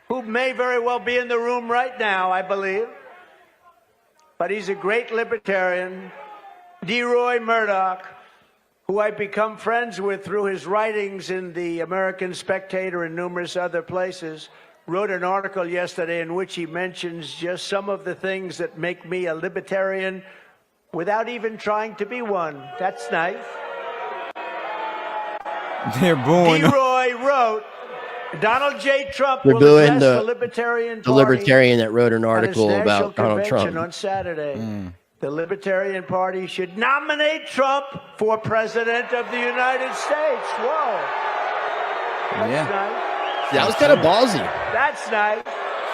Who may very well be in the room right now, I believe. But he's a great libertarian, DeRoy Murdoch, who I've become friends with through his writings in the American Spectator and numerous other places, wrote an article yesterday in which he mentions just some of the things that make me a libertarian without even trying to be one. That's nice. They're booing. DeRoy wrote, Donald J. Trump They're will booing address the- the Libertarian The Party libertarian that wrote an at its article national about Donald convention Trump. on Saturday. The Libertarian Party should nominate Trump for President of the United States. Whoa. That's Yeah. nice. That was kind of ballsy. That's nice.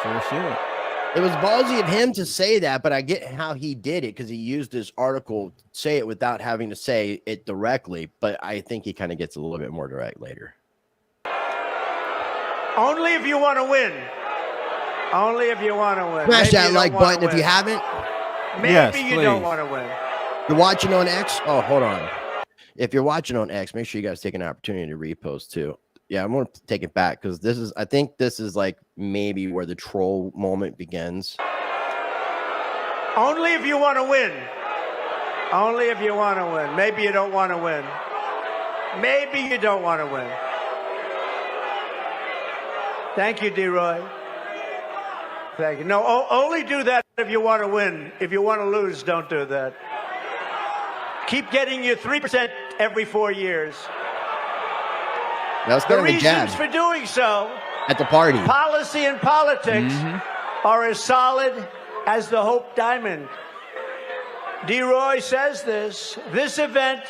Sure should. It was ballsy of him to say that, but I get how he did it because he used this article to say it without having to say it directly. But I think he kind of gets a little bit more direct later. Only if you want to win. Only if you want to win. Smash Maybe that you like don't wanna button if you win. haven't. Maybe Yes, you don't please. want to win. You're watching on X. Oh, hold on. If you're watching on X, make sure you guys take an opportunity to repost too. Yeah, I'm gonna take it back because I think this is like maybe where the troll moment begins. Only if you want to win. Only if you want to win. Maybe you don't want to win. Maybe you don't want to win. Thank you, DeRoy. Thank you. No, only do that if you want to win. If you want to lose, don't do that. Keep getting your 3% every 4 years. That was The kind of a jab reasons for doing so, at the party. policy and politics, are as solid as the Hope Diamond. DeRoy says this event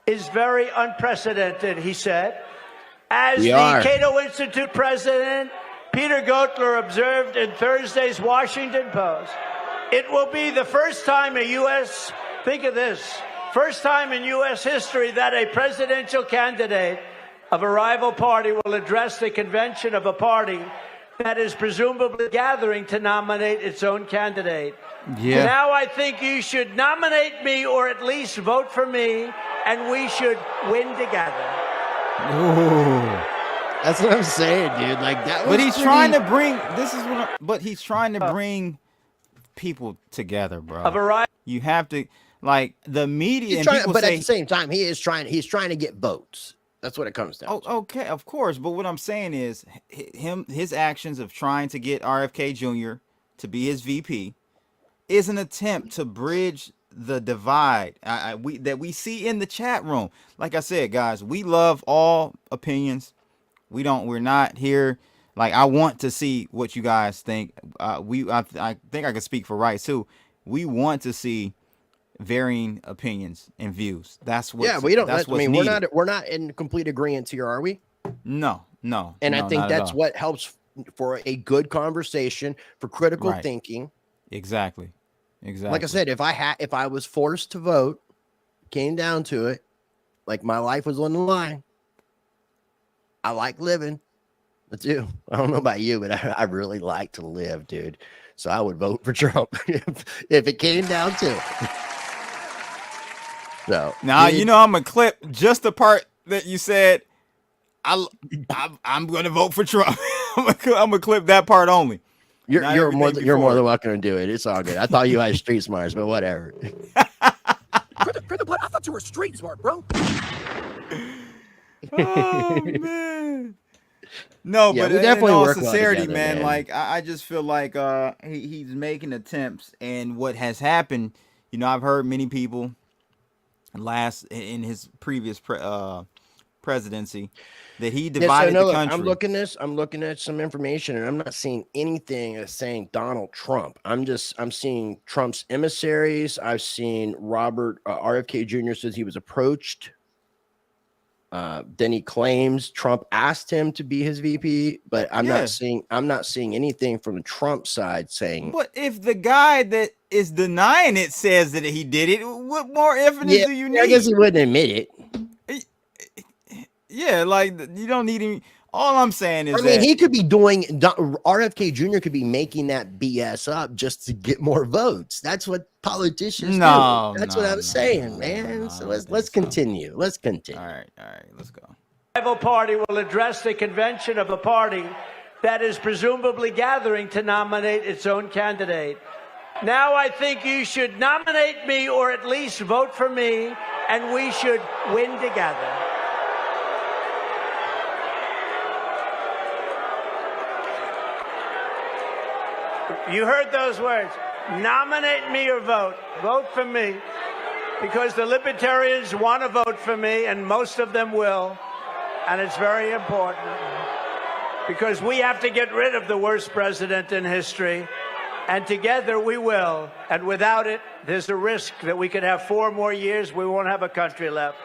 is very unprecedented, he said. As We the are. Cato Institute president, Peter Gotler, observed in Thursday's Washington Post, it will be the first time think of this, first time in U.S. history that a presidential candidate of a rival party will address the convention of a party that is presumably gathering to nominate its own candidate. Yeah. Now I think you should nominate me or at least vote for me, and we should win together. Ooh. That's what I'm saying, dude. Like that. But was he's pretty- trying to bring. This is what. But he's trying to bring people together, bro. A variety. You have to like the media He's and trying, people but say. at the same time, He's trying to get votes. That's what it comes down. Oh, okay, of course. But what I'm saying is, his actions of trying to get RFK Jr. to be his VP is an attempt to bridge the divide that we see in the chat room. Like I said, guys, we love all opinions. We're not here. Like, I want to see what you guys think. I think I can speak for Rice too. We want to see varying opinions and views. That's what. Yeah, we don't. That's I what's mean, needed. we're not in complete agreement here, are we? No. And no, I think not at that's all. what helps for a good conversation, for critical Right. thinking. Exactly. Like I said, if I was forced to vote, came down to it, like my life was on the line. I like living. I do. I don't know about you, but I really like to live, dude. So I would vote for Trump if it came down to it. So Now, dude, you know, I'm gonna clip just the part that you said. I'm gonna vote for Trump. I'm gonna clip that part only. You're more than welcome to do it. It's all good. I thought you had street smarts, but whatever. I thought you were street smart, bro. Oh man. No, Yeah, but we definitely in all work well sincerity, together, man, man. like I just feel like he's making attempts, and what has happened, you know, I've heard many people in his previous presidency that he divided the country. I'm looking at some information, and I'm not seeing anything that's saying Donald Trump. I'm seeing Trump's emissaries. I've seen Robert RFK Jr. says he was approached. Then he claims Trump asked him to be his VP, but I'm not seeing anything from the Trump side saying. But if the guy that is denying it says that he did it, what more evidence do you need? I guess he wouldn't admit it. Yeah, like you don't need him. All I'm saying is, he could be doing. RFK Jr. could be making that BS up just to get more votes. That's what politicians do. That's what I'm saying, man. So let's continue. Let's continue. All right, let's go. The rival party will address the convention of a party that is presumably gathering to nominate its own candidate. Now I think you should nominate me, or at least vote for me, and we should win together. You heard those words. Nominate me or vote. Vote for me. Because the Libertarians want to vote for me, and most of them will. And it's very important. Because we have to get rid of the worst president in history. And together we will. And without it, there's a risk that we could have 4 more years. We won't have a country left.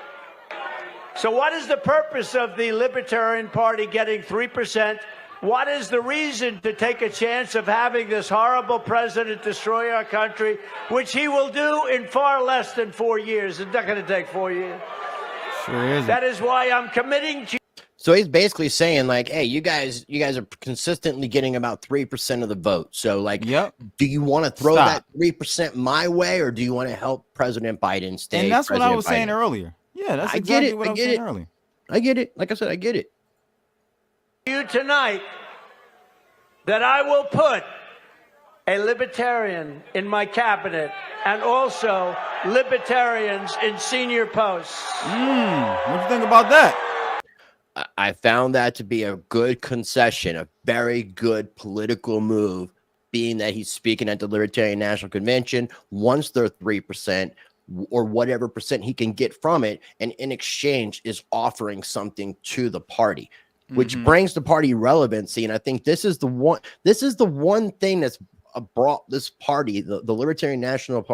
So what is the purpose of the Libertarian Party getting 3%? What is the reason to take a chance of having this horrible president destroy our country, which he will do in far less than 4 years? It's not going to take 4 years. Sure isn't. That is why I'm committing to. So he's basically saying, like, hey, you guys are consistently getting about 3% of the vote. So, like, do you want to throw that 3% my way, or do you want to help President Biden stay? And that's President what I was Biden? saying earlier. Yeah, that's exactly what I was saying earlier. I get it. Like I said, I get it. You tonight that I will put a libertarian in my cabinet and also libertarians in senior posts. What do you think about that? I found that to be a good concession, a very good political move, being that he's speaking at the Libertarian National Convention, wants their 3% or whatever percent he can get from it, and in exchange is offering something to the party, which brings the party relevancy. And I think this is the one thing that's brought this party, the Libertarian National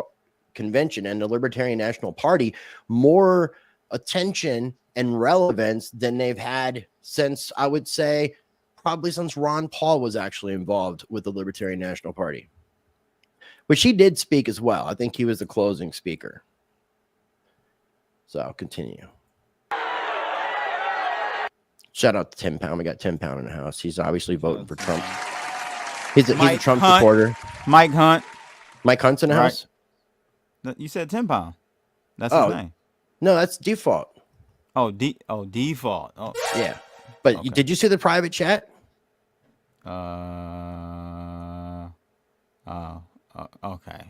Convention and the Libertarian National Party, more attention and relevance than they've had since, I would say, probably since Ron Paul was actually involved with the Libertarian National Party, which he did speak as well. I think he was the closing speaker. So I'll continue. Shout out to Tim Pound. We got Tim Pound in the house. He's obviously voting for Trump. He's a Trump supporter. Mike Hunt. Mike Hunt's in the house? You said 10 pound. That's his name. No, that's default. Default. Oh, yeah. But okay. Did you see the private chat? Okay,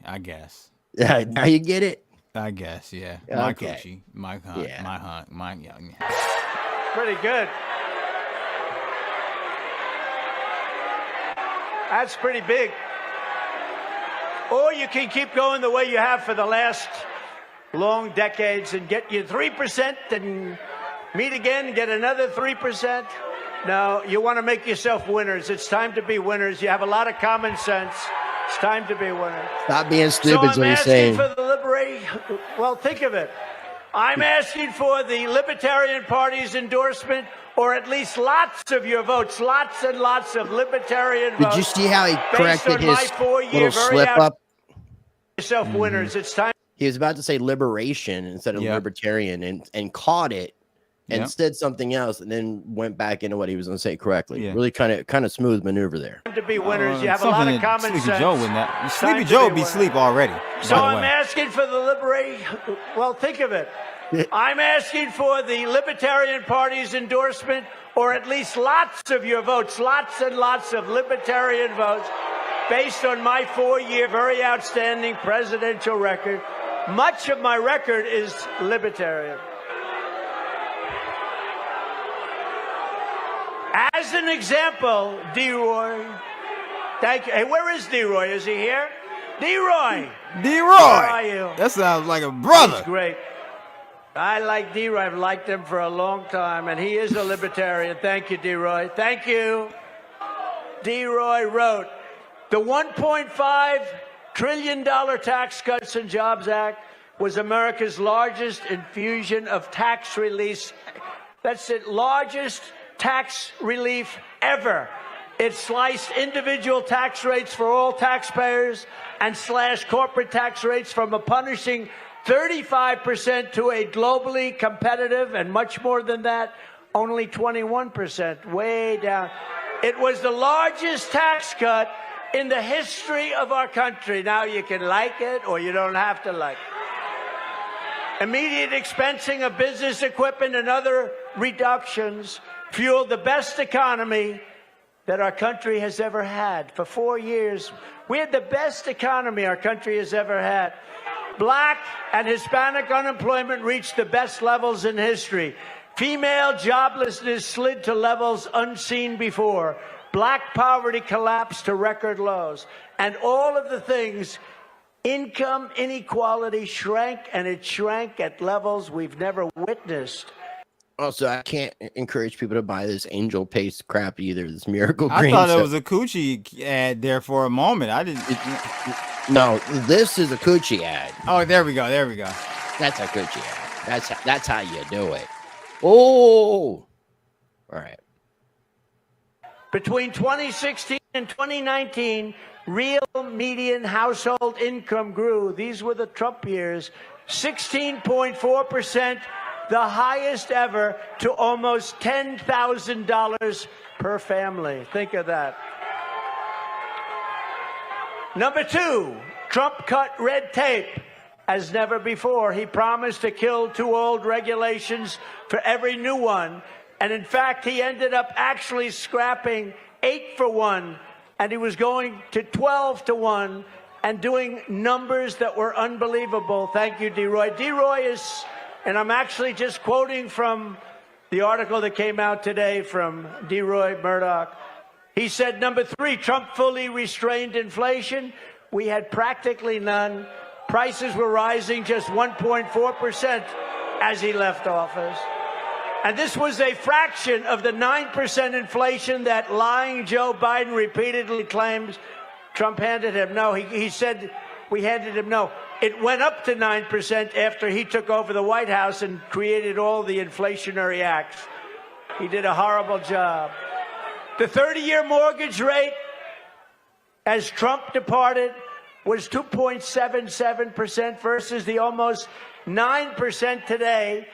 I guess. Yeah, now you get it. I guess, yeah. Okay. Mike Coochie, Mike Hunt, Yeah. Mike Hunt, Mike. Yeah. Pretty good. That's pretty big. Or you can keep going the way you have for the last long decades and get your 3% and meet again and get another 3%. No, you want to make yourself winners. It's time to be winners. You have a lot of common sense. It's time to be winners. Stop being stupid. So is what you're saying. for the well, think of it. I'm asking for the Libertarian Party's endorsement, or at least lots of your votes, lots and lots of Libertarian votes. Did you see how he corrected his little slip up? Yourself winners. It's time. He was about to say liberation instead of libertarian, and caught it and said something else, and then went back into what he was going to say correctly. Really kind of smooth maneuver there. To be winners, you have a lot of common sense. Sleepy Joe wouldn't that. Sleepy Joe would be asleep already. So I'm asking for the well, think of it. I'm asking for the Libertarian Party's endorsement, or at least lots of your votes, lots and lots of Libertarian votes. based on my 4-year very outstanding presidential record. Much of my record is libertarian. As an example, D-Roy. Thank you. Hey, where is D-Roy? Is he here? D-Roy. D-Roy. Where are you? That sounds like a brother. He's great. I like D-Roy. I've liked him for a long time, and he is a libertarian. Thank you, D-Roy. Thank you. D-Roy wrote, the $1.5 trillion Tax Cuts and Jobs Act was America's largest infusion of tax release. That's the largest tax relief ever. It sliced individual tax rates for all taxpayers and slashed corporate tax rates from a punishing 35% to a globally competitive, and much more than that, only 21%, way down. It was the largest tax cut in the history of our country. Now you can like it or you don't have to like it. Immediate expensing of business equipment and other reductions fueled the best economy that our country has ever had. For 4 years, we had the best economy our country has ever had. Black and Hispanic unemployment reached the best levels in history. Female joblessness slid to levels unseen before. Black poverty collapsed to record lows. And all of the things, income inequality shrank, and it shrank at levels we've never witnessed. Also, I can't encourage people to buy this angel paste crap either. This miracle I green thought it stuff. was a coochie ad there for a moment. I didn't. No, this is a coochie ad. Oh, there we go. There we go. That's a coochie ad. That's how you do it. Oh, all right. Between 2016 and 2019, real median household income grew. These were the Trump years. 16.4%, the highest ever, to almost $10,000 per family. Think of that. Number two, Trump cut red tape as never before. He promised to kill 2 old regulations for every new one. And in fact, he ended up actually scrapping 8 for 1. And he was going to 12 to 1 and doing numbers that were unbelievable. Thank you, D-Roy. D-Roy is, and I'm actually just quoting from the article that came out today from D-Roy Murdoch. He said, number 3, Trump fully restrained inflation. We had practically none. Prices were rising just 1.4% as he left office. And this was a fraction of the 9% inflation that lying Joe Biden repeatedly claims Trump handed him. No, he said we handed him. No, it went up to 9% after he took over the White House and created all the inflationary acts. He did a horrible job. The 30-year mortgage rate, as Trump departed, was 2.77% versus the almost 9% today.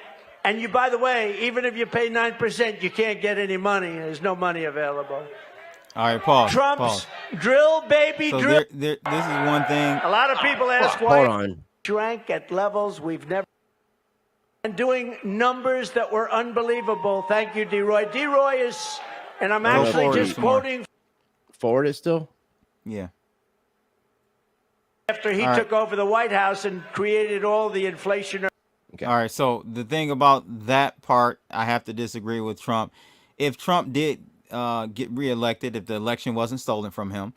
And you, by the way, even if you pay 9%, you can't get any money. There's no money available. All right, pause. Trump's pause. drill, baby, So drill. this is one thing. A lot of people ask Hold why on. it shrank at levels we've never. And doing numbers that were unbelievable. Thank you, D-Roy. D-Roy is, and I'm actually forward just some more. quoting Forward it still? Yeah. after he All right. took over the White House and created all the inflationary. Okay. All right. So the thing about that part, I have to disagree with Trump. If Trump did get reelected, if the election wasn't stolen from him,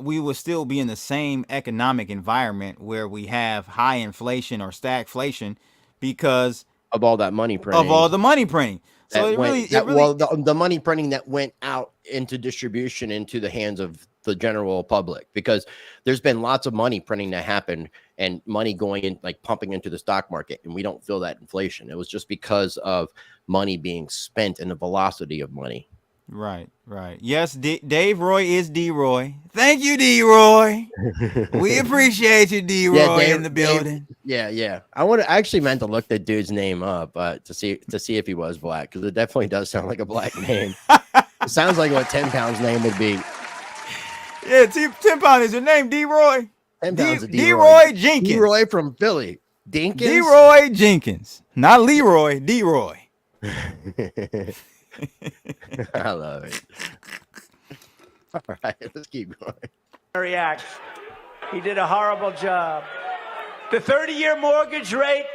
we would still be in the same economic environment where we have high inflation or stagflation because Of all that money printing. of all the money printing. So that it went- really, that- well, the money printing that went out into distribution into the hands of the general public, because there's been lots of money printing that happened and money going in, like pumping into the stock market, and we don't feel that inflation. It was just because of money being spent and the velocity of money. Right, right. Yes, Dave Roy is D-Roy. Thank you, D-Roy. We appreciate you, D-Roy, in the building. Yeah. I actually meant to look that dude's name up to see if he was black, because it definitely does sound like a black name. It sounds like what 10 Pound's name would be. Yeah, 10 Pound is your name, D-Roy. 10 Pound's a D-Roy Jenkins. D-Roy from Philly. Dinkins? D-Roy Jenkins. Not Leroy, D-Roy. I love it. All right, let's keep going. acts. He did a horrible job. The 30-year mortgage rate,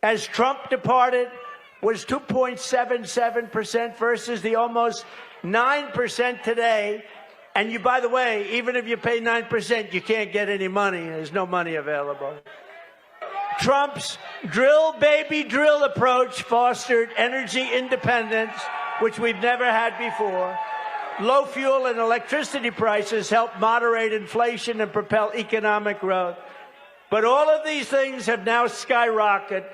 as Trump departed, was 2.77% versus the almost 9% today. And you, by the way, even if you pay 9%, you can't get any money. There's no money available. Trump's drill, baby, drill approach fostered energy independence, which we've never had before. Low fuel and electricity prices helped moderate inflation and propel economic growth. But all of these things have now skyrocketed.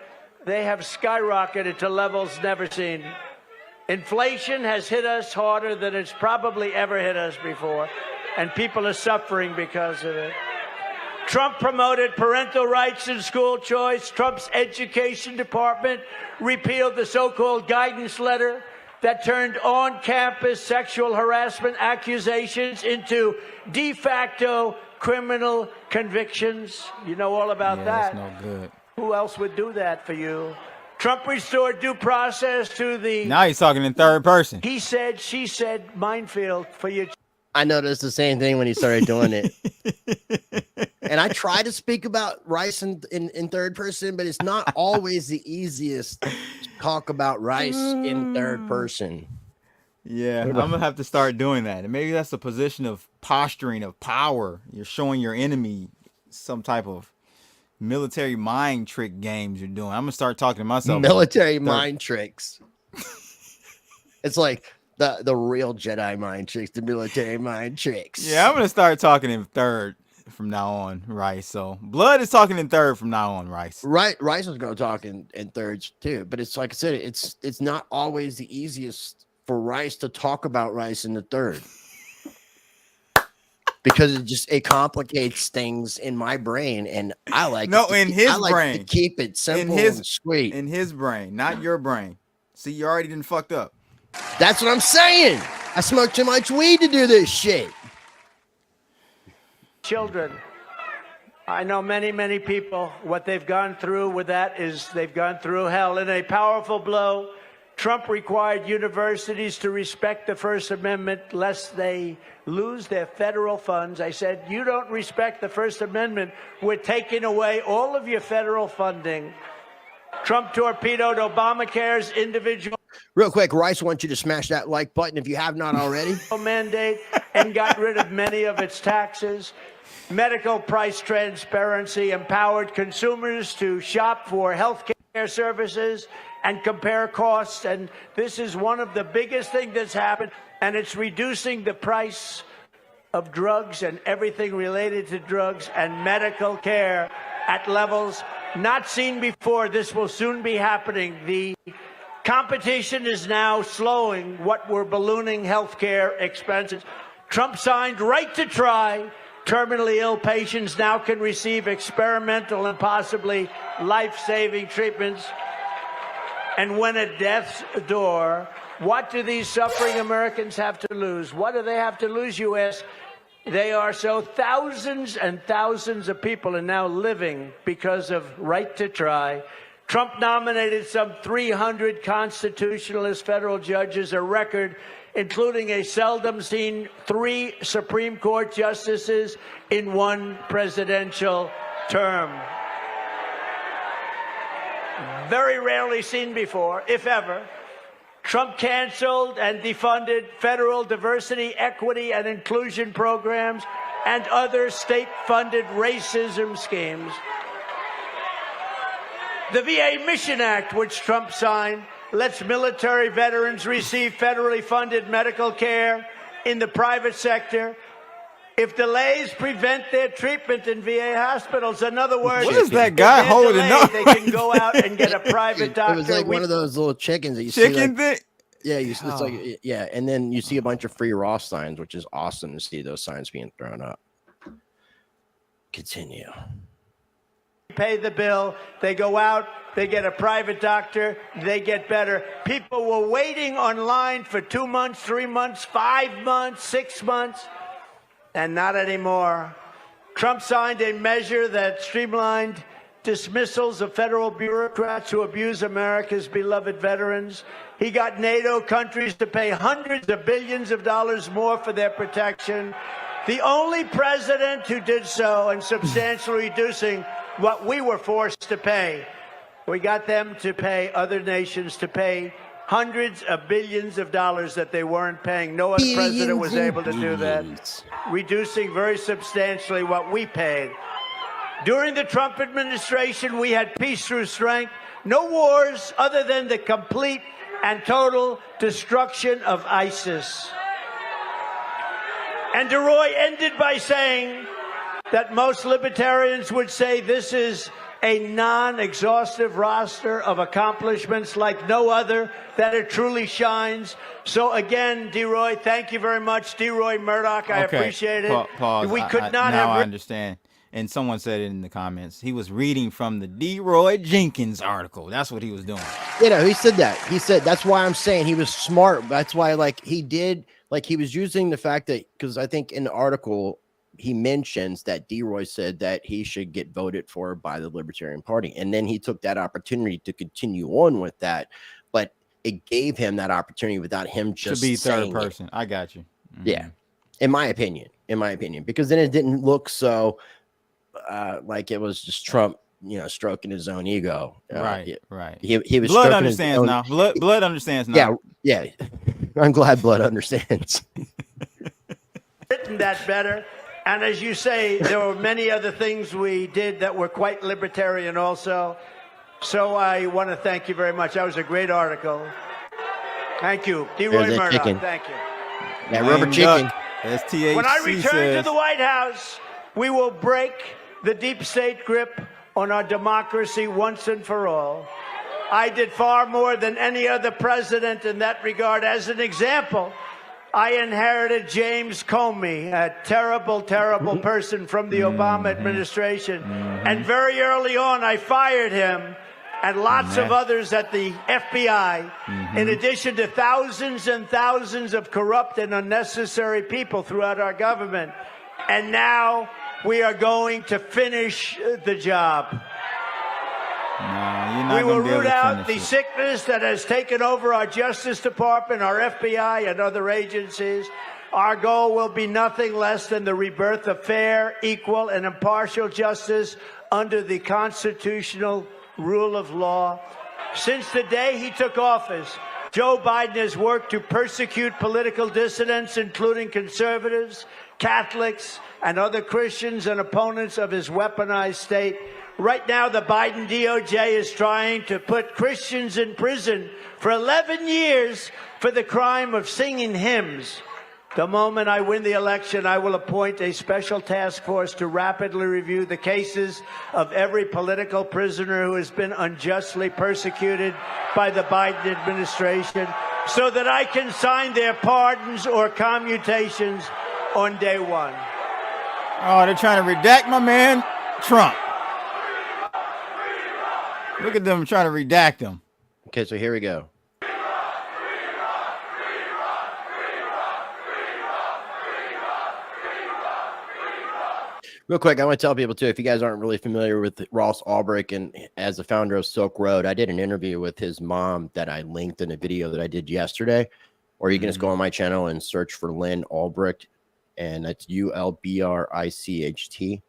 They have skyrocketed to levels never seen. Inflation has hit us harder than it's probably ever hit us before, and people are suffering because of it. Trump promoted parental rights and school choice. Trump's education department repealed the so-called guidance letter that turned on-campus sexual harassment accusations into de facto criminal convictions. You know all about that. That's no good. Who else would do that for you? Trump restored due process to the... Now he's talking in third person. He said, she said, minefield for your... I noticed the same thing when he started doing it. And I try to speak about Rice in third person, but it's not always the easiest to talk about Rice in third person. Yeah, I'm going to have to start doing that. And maybe that's a position of posturing, of power. You're showing your enemy some type of military mind trick games you're doing. I'm going to start talking to myself. Military mind tricks. It's like the real Jedi mind tricks, the military mind tricks. Yeah, I'm going to start talking in third from now on, Rice. So Blood is talking in third from now on, Rice. Right, Rice was going to talk in thirds too, but it's like I said, it's not always the easiest for Rice to talk about Rice in the third. Because it complicates things in my brain, and I like brain to keep it simple and sweet. In his brain, not your brain. See, you already done fucked up. That's what I'm saying. I smoke too much weed to do this shit. Children. I know many, many people. What they've gone through with that is they've gone through hell. In a powerful blow, Trump required universities to respect the First Amendment lest they lose their federal funds. I said, you don't respect the First Amendment, we're taking away all of your federal funding. Trump torpedoed Obamacare's individual Real quick, Rice wants you to smash that like button if you have not already. Mandate and got rid of many of its taxes. Medical price transparency empowered consumers to shop for health care services and compare costs. And this is one of the biggest things that's happened. And it's reducing the price of drugs and everything related to drugs and medical care at levels not seen before. This will soon be happening. The competition is now slowing what were ballooning health care expenses. Trump signed right to try. Terminally ill patients now can receive experimental and possibly life-saving treatments. And when at death's door, what do these suffering Americans have to lose? What do they have to lose, you ask? They are so thousands and thousands of people are now living because of right to try. Trump nominated some 300 constitutionalist federal judges, a record, including a seldom seen 3 Supreme Court justices in one presidential term. Very rarely seen before, if ever. Trump canceled and defunded federal diversity, equity, and inclusion programs and other state-funded racism schemes. The VA Mission Act, which Trump signed, lets military veterans receive federally funded medical care in the private sector if delays prevent their treatment in VA hospitals. In other words, what is that guy holding up? They can go out and get a private doctor. It was like one of those little chickens that you see. Like, yeah, it's like, yeah, and then you see a bunch of free Ross signs, which is awesome to see those signs being thrown up. Continue. Pay the bill, they go out, they get a private doctor, they get better. People were waiting online for 2 months, 3 months, 5 months, 6 months, and not anymore. Trump signed a measure that streamlined dismissals of federal bureaucrats who abuse America's beloved veterans. He got NATO countries to pay hundreds of billions of dollars more for their protection. The only president who did so and substantially reducing what we were forced to pay. We got them to pay, other nations to pay hundreds of billions of dollars that they weren't paying. No other president was able to do that, reducing very substantially what we paid. During the Trump administration, we had peace through strength, no wars other than the complete and total destruction of ISIS. And DeRoy ended by saying that most libertarians would say this is a non-exhaustive roster of accomplishments like no other, that it truly shines. So again, DeRoy, thank you very much. DeRoy Murdoch, I appreciate it. Pause. We could not now have... I understand. And someone said it in the comments. He was reading from the DeRoy Jenkins article. That's what he was doing. You know, he said that. He said, that's why I'm saying he was smart. That's why, like, he did, like, he was using the fact that, because I think in the article, he mentions that DeRoy said that he should get voted for by the Libertarian Party. And then he took that opportunity to continue on with that. But it gave him that opportunity without him just to be third person. It. I got you. Yeah. In my opinion, because then it didn't look so like it was just Trump, you know, stroking his own ego. Right. He was Blood understands now. Blood understands now. Yeah. I'm glad Blood understands. Written that better. And as you say, there were many other things we did that were quite libertarian also. So I want to thank you very much. That was a great article. Thank you. DeRoy Murdoch, chicken. Thank you. That rubber chicken. When I return to the White House, we will break the deep state grip on our democracy once and for all. I did far more than any other president in that regard. As an example, I inherited James Comey, a terrible, terrible person from the Obama administration. And very early on, I fired him and lots of others at the FBI, in addition to thousands and thousands of corrupt and unnecessary people throughout our government. And now we are going to finish the job. No, we will root out the sickness that has taken over our Justice Department, our FBI, and other agencies. Our goal will be nothing less than the rebirth of fair, equal, and impartial justice under the constitutional rule of law. Since the day he took office, Joe Biden has worked to persecute political dissidents, including conservatives, Catholics, and other Christians and opponents of his weaponized state. Right now, the Biden DOJ is trying to put Christians in prison for 11 years for the crime of singing hymns. The moment I win the election, I will appoint a special task force to rapidly review the cases of every political prisoner who has been unjustly persecuted by the Biden administration so that I can sign their pardons or commutations on day one. Oh, they're trying to redact my man, Trump. Look at them trying to redact him. Okay, so here we go. Real quick, I want to tell people, too, if you guys aren't really familiar with Ross Ulbricht and as the founder of Silk Road, I did an interview with his mom that I linked in a video that I did yesterday. Or you can just go on my channel and search for Lynn Ulbricht, and that's Ulbricht.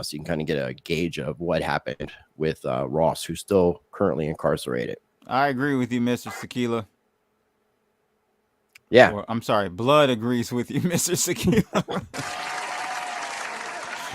So you can kind of get a gauge of what happened with Ross, who's still currently incarcerated. I agree with you, Mr. Sekila. Yeah. Or, I'm sorry, Blood agrees with you, Mr. Sekila.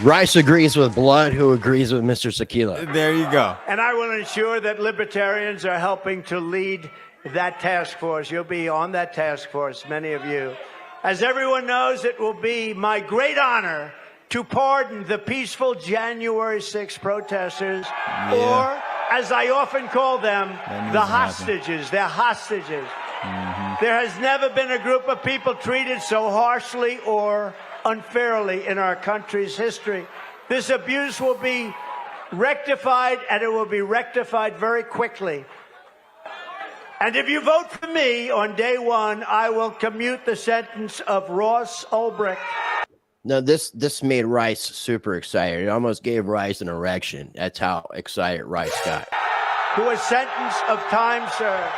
Rice agrees with Blood, who agrees with Mr. Sekila. There you go. And I will ensure that libertarians are helping to lead that task force. You'll be on that task force, many of you. As everyone knows, it will be my great honor to pardon the peaceful January 6th protesters, or as I often call them, the hostages. They're hostages. There has never been a group of people treated so harshly or unfairly in our country's history. This abuse will be rectified, and it will be rectified very quickly. And if you vote for me on day one, I will commute the sentence of Ross Ulbricht. No, this made Rice super excited. It almost gave Rice an erection. That's how excited Rice got. To a sentence of time served.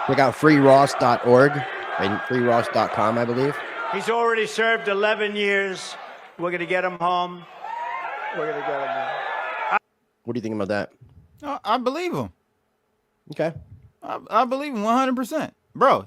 Check out freeross.org and freeross.com, I believe. He's already served 11 years. We're going to get him home. We're going to get him home. What do you think about that? I believe him. Okay. I believe him 100%. Bro,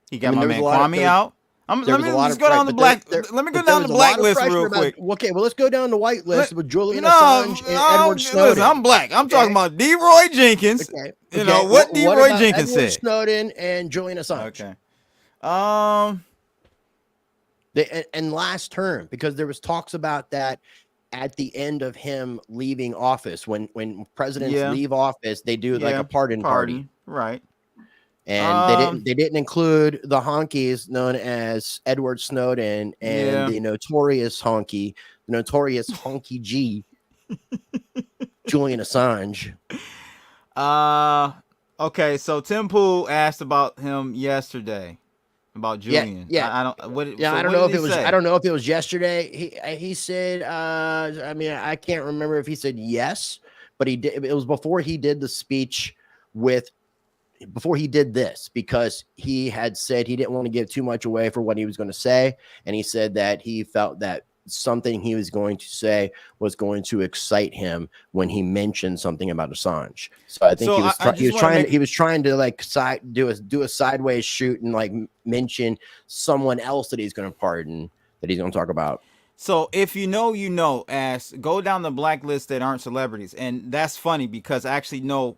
he got I mean, my man Kwame out. Let me just go down the black. Let me go down the black list real quick. Okay, well, let's go down the white list with Julian Assange and Edward Snowden. Listen, I'm black. I'm talking about D. Roy Jenkins. Okay. You know what D. Roy Jenkins Edward said. Snowden and Julian Assange. Okay. And last term, because there was talks about that at the end of him leaving office. When presidents leave office, they do like a pardon party. Right. And they didn't include the honkies known as Edward Snowden and the notorious honky G, Julian Assange. Okay, so Tim Pool asked about him yesterday, about Julian. I don't know if it was yesterday. He said, I mean, I can't remember if he said yes, but he did. It was before he did the speech before he did this, because he had said he didn't want to give too much away for what he was going to say. And he said that he felt that something he was going to say was going to excite him when he mentioned something about Assange. So I think he was trying to like do a sideways shoot and like mention someone else that he's going to pardon, that he's going to talk about. So if you know, go down the blacklist that aren't celebrities. And that's funny because I actually know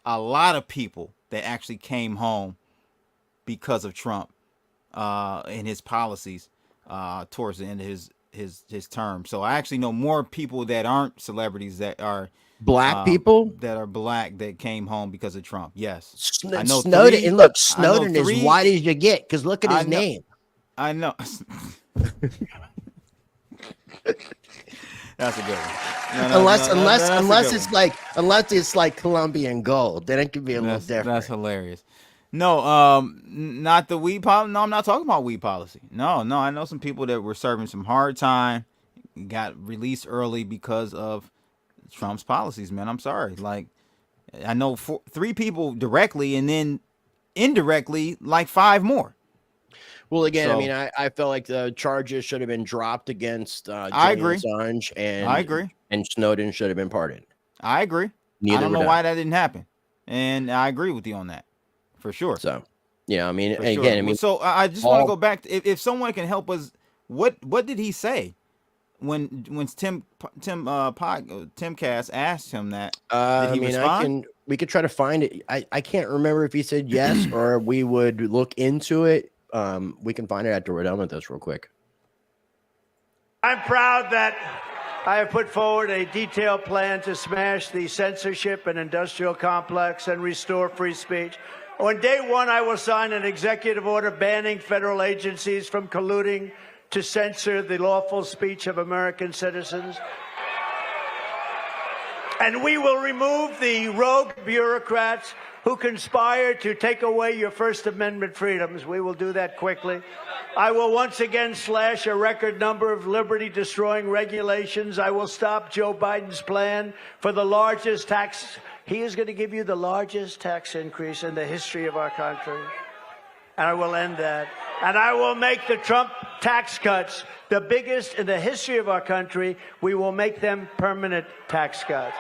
a lot of people that actually came home because of Trump and his policies towards the end of his term. So I actually know more people that aren't celebrities that are black people that are black that came home because of Trump. Yes. I know Snowden. And look, Snowden is white as you get, because look at his name. I know. That's a good one. Unless it's like Colombian gold, then it could be a little different. That's hilarious. No, not the weed policy. No, I'm not talking about weed policy. No, I know some people that were serving some hard time, got released early because of Trump's policies, man. I'm sorry. Like, I know 3 people directly, and then indirectly, like 5 more. Well, again, I mean, I felt like the charges should have been dropped against Julian Assange, and I agree. And Snowden should have been pardoned. I agree. I don't know why that didn't happen, and I agree with you on that, for sure. So, yeah, I mean, so I just want to go back to, if someone can help us, what did he say when Tim Cass asked him that? Did he respond? We could try to find it. I can't remember if he said yes or we would look into it. We can find it after we're done with this real quick. I'm proud that I have put forward a detailed plan to smash the censorship and industrial complex and restore free speech. On day one, I will sign an executive order banning federal agencies from colluding to censor the lawful speech of American citizens. And we will remove the rogue bureaucrats who conspire to take away your First Amendment freedoms. We will do that quickly. I will once again slash a record number of liberty-destroying regulations. I will stop Joe Biden's plan for the largest tax. He is going to give you the largest tax increase in the history of our country. And I will end that. And I will make the Trump tax cuts the biggest in the history of our country. We will make them permanent tax cuts.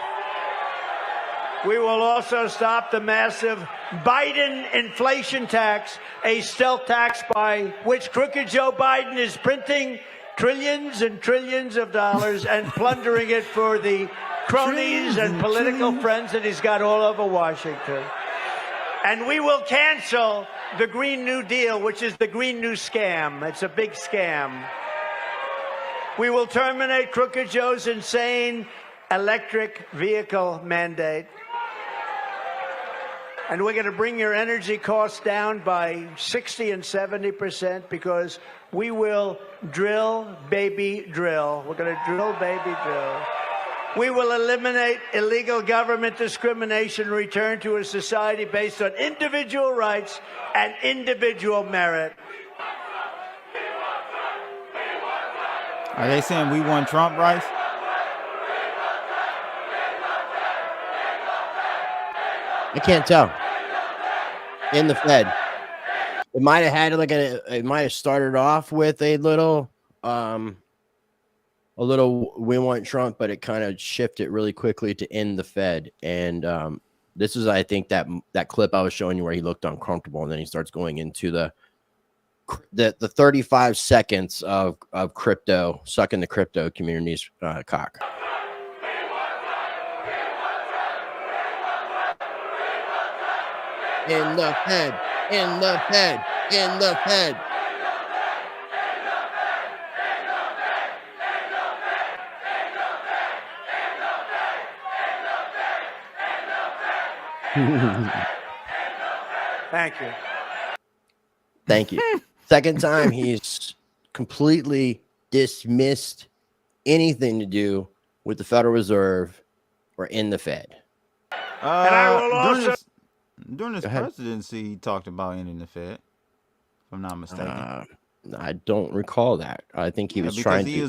We will also stop the massive Biden inflation tax, a stealth tax by which crooked Joe Biden is printing trillions and trillions of dollars and plundering it for the cronies and political friends that he's got all over Washington. And we will cancel the Green New Deal, which is the Green New Scam. It's a big scam. We will terminate Crooked Joe's insane electric vehicle mandate. And we're going to bring your energy costs down by 60 and 70% because we will drill, baby, drill. We're going to drill, baby, drill. We will eliminate illegal government discrimination, return to a society based on individual rights and individual merit. Are they saying we want Trump, Bryce? I can't tell. In the Fed. It might have had like it might have started off with a little we want Trump, but it kind of shifted really quickly to end the Fed. And this is, I think, that clip I was showing you where he looked uncomfortable, and then he starts going into the 35 seconds of crypto, sucking the crypto community's cock. In the Fed, in the Fed, in the Fed. Thank you. Thank you. Second time he's completely dismissed anything to do with the Federal Reserve or in the Fed. And I will also... During his presidency, he talked about ending the Fed, if I'm not mistaken. I don't recall that. I think he was trying to. He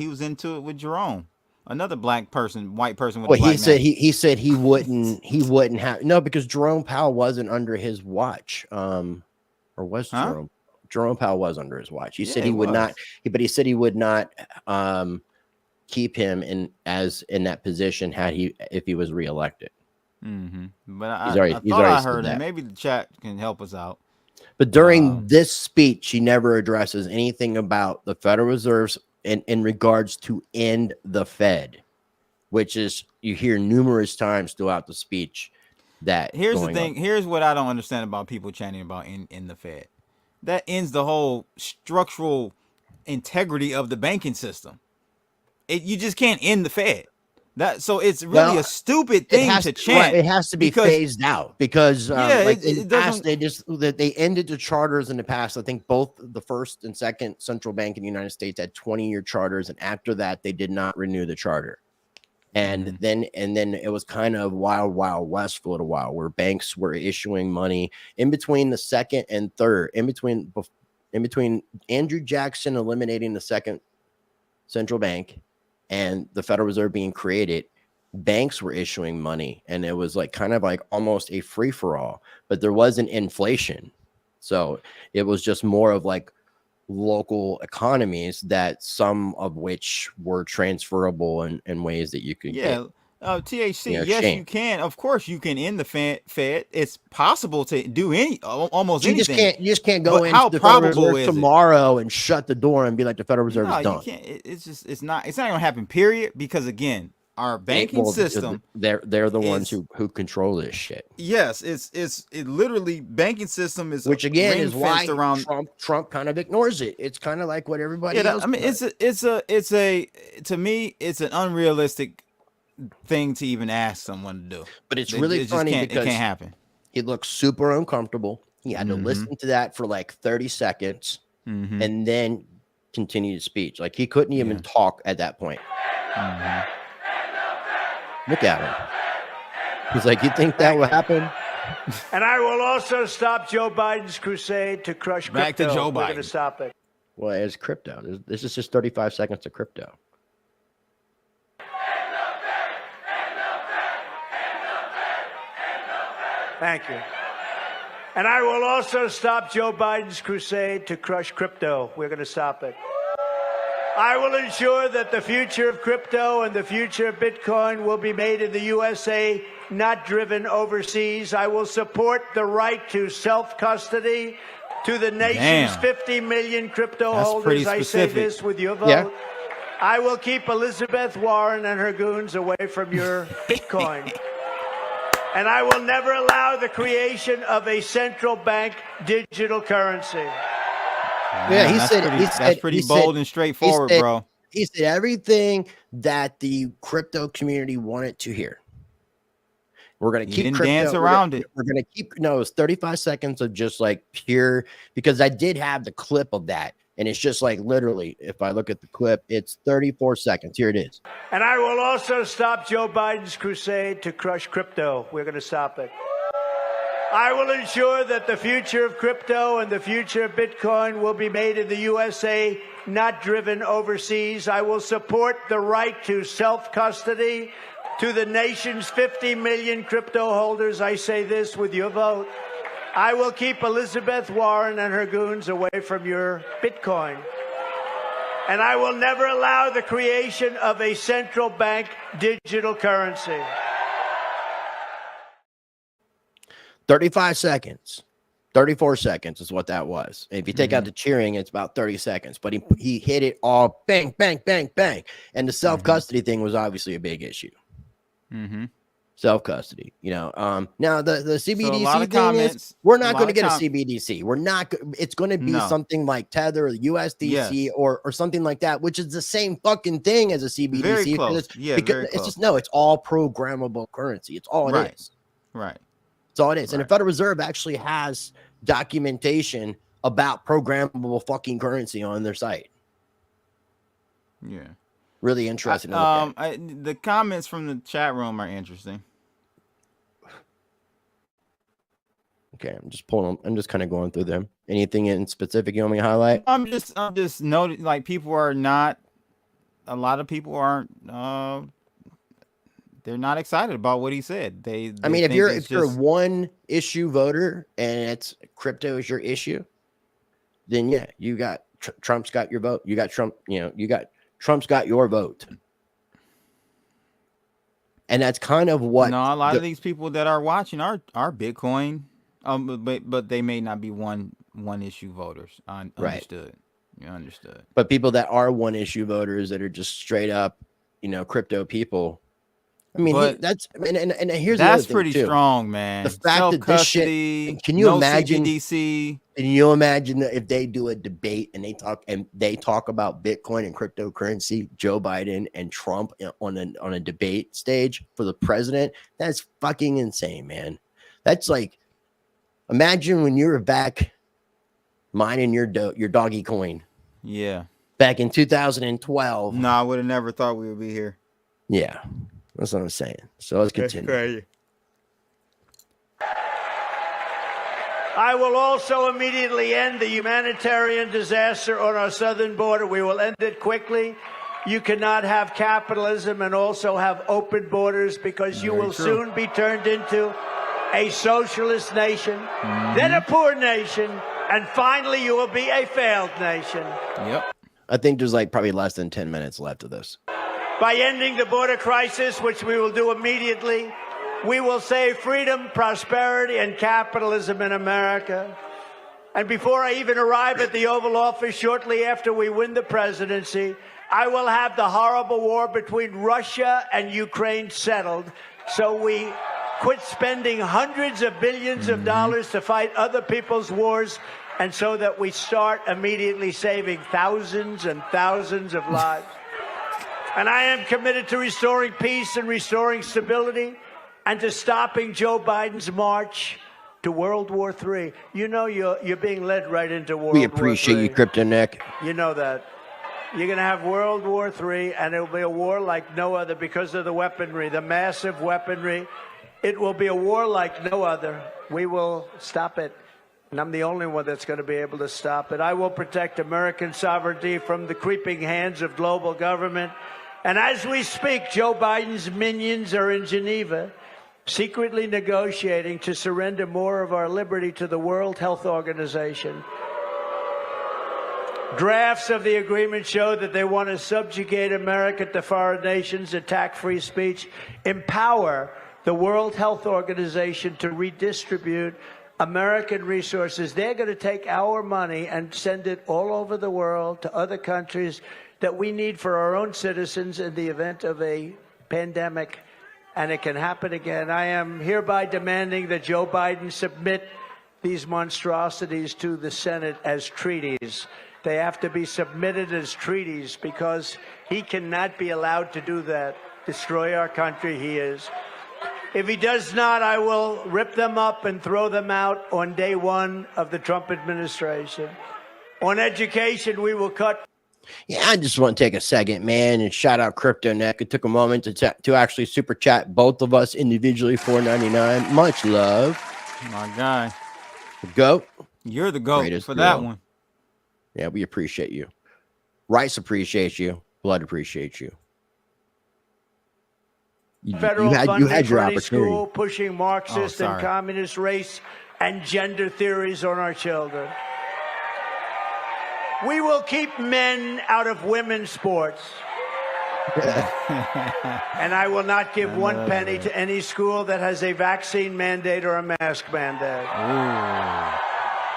was into it with Jerome, another white person with a black he said name. he said he wouldn't have because Jerome Powell wasn't under his watch. Or was Jerome Powell was under his watch. He said he would not. But he said he would not keep him in that position if he was reelected. But I thought I heard that. Maybe the chat can help us out. But during this speech, he never addresses anything about the Federal Reserve in regards to end the Fed, which is you hear numerous times throughout the speech. That here's the thing. Here's what I don't understand about people chanting about in the Fed. That ends the whole structural integrity of the banking system. You just can't end the Fed. So it's really a stupid thing to chant. It has to be phased out because they ended the charters in the past. I think both the first and second central bank in the United States had 20-year charters, and after that they did not renew the charter. And then it was kind of wild west for a little while, where banks were issuing money in between the second and third, in between Andrew Jackson eliminating the second central bank and the Federal Reserve being created. Banks were issuing money, and it was like kind of like almost a free for all, but there wasn't inflation. So it was just more of like local economies, that some of which were transferable in ways that you could get. THC, yes, you can. Of course, you can end the Fed. It's possible to do almost anything. You just can't go into the Federal Reserve tomorrow and shut the door and be like the Federal Reserve is done. You can't. It's not going to happen. Period. Because again, our banking system, they're the ones who control this shit. Yes, it literally banking system is, which again is why Trump kind of ignores it. It's kind of like what everybody else. I mean, to me, it's an unrealistic thing to even ask someone to do. But it's really funny because it can't happen. He looks super uncomfortable. He had to listen to that for like 30 seconds and then continue the speech. Like he couldn't even talk at that point. Look at him. He's like, you think that will happen? And I will also stop Joe Biden's crusade to crush crypto. Back to Joe Biden. We're going to stop it. Well, it's crypto. This is just 35 seconds of crypto. Thank you. And I will also stop Joe Biden's crusade to crush crypto. We're going to stop it. I will ensure that the future of crypto and the future of Bitcoin will be made in the USA, not driven overseas. I will support the right to self-custody to the nation's 50 million crypto holders. I say this with your vote. Yeah. I will keep Elizabeth Warren and her goons away from your Bitcoin. And I will never allow the creation of a central bank digital currency. Yeah, that's pretty bold and straightforward, bro. He said everything that the crypto community wanted to hear. We're going to keep crypto. Dance around it. We're going to keep, no, it's 35 seconds of just like pure, because I did have the clip of that. And it's just like literally, if I look at the clip, it's 34 seconds. Here it is. And I will also stop Joe Biden's crusade to crush crypto. We're going to stop it. I will ensure that the future of crypto and the future of Bitcoin will be made in the USA, not driven overseas. I will support the right to self-custody to the nation's 50 million crypto holders. I say this with your vote. I will keep Elizabeth Warren and her goons away from your Bitcoin. And I will never allow the creation of a central bank digital currency. 35 seconds. 34 seconds is what that was. If you take out the cheering, it's about 30 seconds. But he hit it all bang, bang, bang, bang. And the self-custody thing was obviously a big issue. Self-custody, you know. Now the CBDC thing is, we're not going to get a CBDC. We're not. It's going to be something like Tether or USDC or something like that, which is the same fucking thing as a CBDC. Very close. Because it's just it's all programmable currency. It's all it is. Right. That's all it is. And the Federal Reserve actually has documentation about programmable fucking currency on their site. Yeah. Really interesting. The comments from the chat room are interesting. Okay, I'm just pulling them. I'm just kind of going through them. Anything in specific you want me to highlight? I'm just noting, like, people are not. A lot of people aren't. They're not excited about what he said. I mean, if you're a one issue voter and it's crypto is your issue, then yeah, you got Trump's got your vote. You got Trump. You know, Trump's got your vote. And that's kind of what. No, a lot of these people that are watching are Bitcoin, but they may not be one issue voters. Understood. You understood. But people that are one issue voters that are just straight up, crypto people. I mean, and here's that's pretty strong, man. The fact that this shit. Can you imagine? CBDC. Can you imagine that if they do a debate and they talk about Bitcoin and cryptocurrency, Joe Biden and Trump on a debate stage for the president? That's fucking insane, man. That's like, imagine when you were back mining your doggy coin. Yeah. Back in 2012. No, I would have never thought we would be here. Yeah. That's what I'm saying. So let's continue. I will also immediately end the humanitarian disaster on our southern border. We will end it quickly. You cannot have capitalism and also have open borders, because you will soon be turned into a socialist nation, then a poor nation, and finally you will be a failed nation. Yep. I think there's probably less than 10 minutes left of this. By ending the border crisis, which we will do immediately, we will save freedom, prosperity, and capitalism in America. And before I even arrive at the Oval Office, shortly after we win the presidency, I will have the horrible war between Russia and Ukraine settled, so we quit spending hundreds of billions of dollars to fight other people's wars, and so that we start immediately saving thousands and thousands of lives. And I am committed to restoring peace and restoring stability, and to stopping Joe Biden's march to World War III. You know you're being led right into World War III. We appreciate you, Crypto Nick. You know that. You're going to have World War III, and it'll be a war like no other because of the weaponry, the massive weaponry. It will be a war like no other. We will stop it, and I'm the only one that's going to be able to stop it. I will protect American sovereignty from the creeping hands of global government. And as we speak, Joe Biden's minions are in Geneva, secretly negotiating to surrender more of our liberty to the World Health Organization. Drafts of the agreement show that they want to subjugate America to foreign nations, attack free speech, empower the World Health Organization to redistribute American resources. They're going to take our money and send it all over the world to other countries that we need for our own citizens in the event of a pandemic, and it can happen again. I am hereby demanding that Joe Biden submit these monstrosities to the Senate as treaties. They have to be submitted as treaties, because he cannot be allowed to do that, destroy our country. He is. If he does not, I will rip them up and throw them out on day one of the Trump administration. On education, we will cut. Yeah, I just want to take a second, man, and shout out Crypto Neck. It took a moment to actually super chat both of us individually, $4.99. Much love. My guy. The GOAT. You're the GOAT Greatest for that hero. one. Yeah, we appreciate you. Rice appreciates you. Blood appreciates you. Federal You funding had for your any opportunity. school pushing Marxist and sorry. communist race and gender theories on our children. We will keep men out of women's sports. And I will not give one penny to any school that has a vaccine mandate or a mask mandate.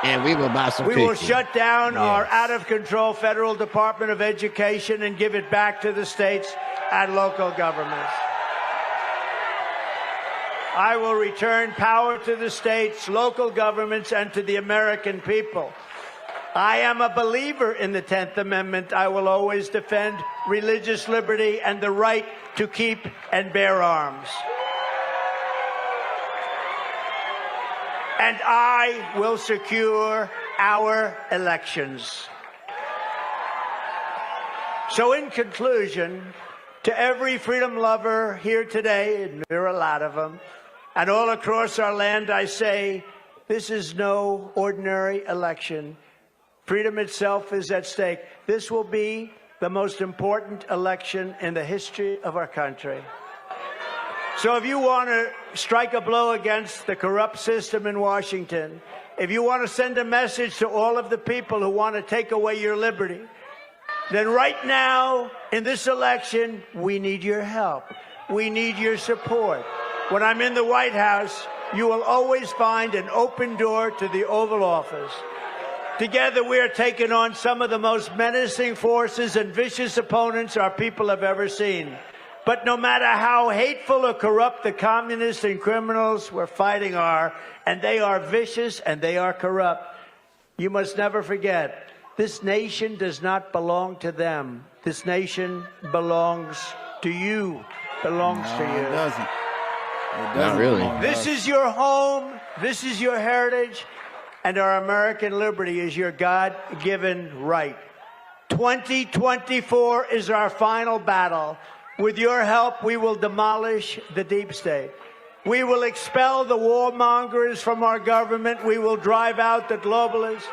And we will buy some We will cookies. shut down our out-of-control federal Department of Education and give it back to the states and local governments. I will return power to the states, local governments, and to the American people. I am a believer in the 10th Amendment. I will always defend religious liberty and the right to keep and bear arms. And I will secure our elections. So in conclusion, to every freedom lover here today, and there are a lot of them, and all across our land, I say, this is no ordinary election. Freedom itself is at stake. This will be the most important election in the history of our country. So if you want to strike a blow against the corrupt system in Washington, if you want to send a message to all of the people who want to take away your liberty, then right now in this election, we need your help. We need your support. When I'm in the White House, you will always find an open door to the Oval Office. Together, we are taking on some of the most menacing forces and vicious opponents our people have ever seen. But no matter how hateful or corrupt the communists and criminals we're fighting are, and they are vicious and they are corrupt, you must never forget, this nation does not belong to them. This nation belongs to you, belongs to you. It doesn't. Not really. This is your home. This is your heritage. And our American liberty is your God-given right. 2024 is our final battle. With your help, we will demolish the deep state. We will expel the warmongers from our government. We will drive out the globalists.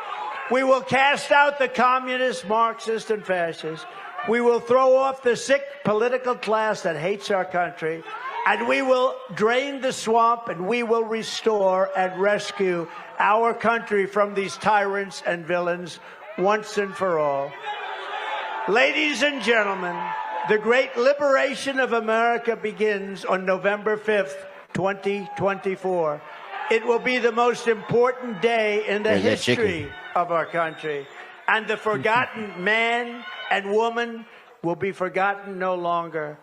We will cast out the communists, Marxists, and fascists. We will throw off the sick political class that hates our country. And we will drain the swamp, and we will restore and rescue our country from these tyrants and villains once and for all. Ladies and gentlemen, the great liberation of America begins on November 5th, 2024. It will be the most important day in the history of our country. And the forgotten man and woman will be forgotten no longer.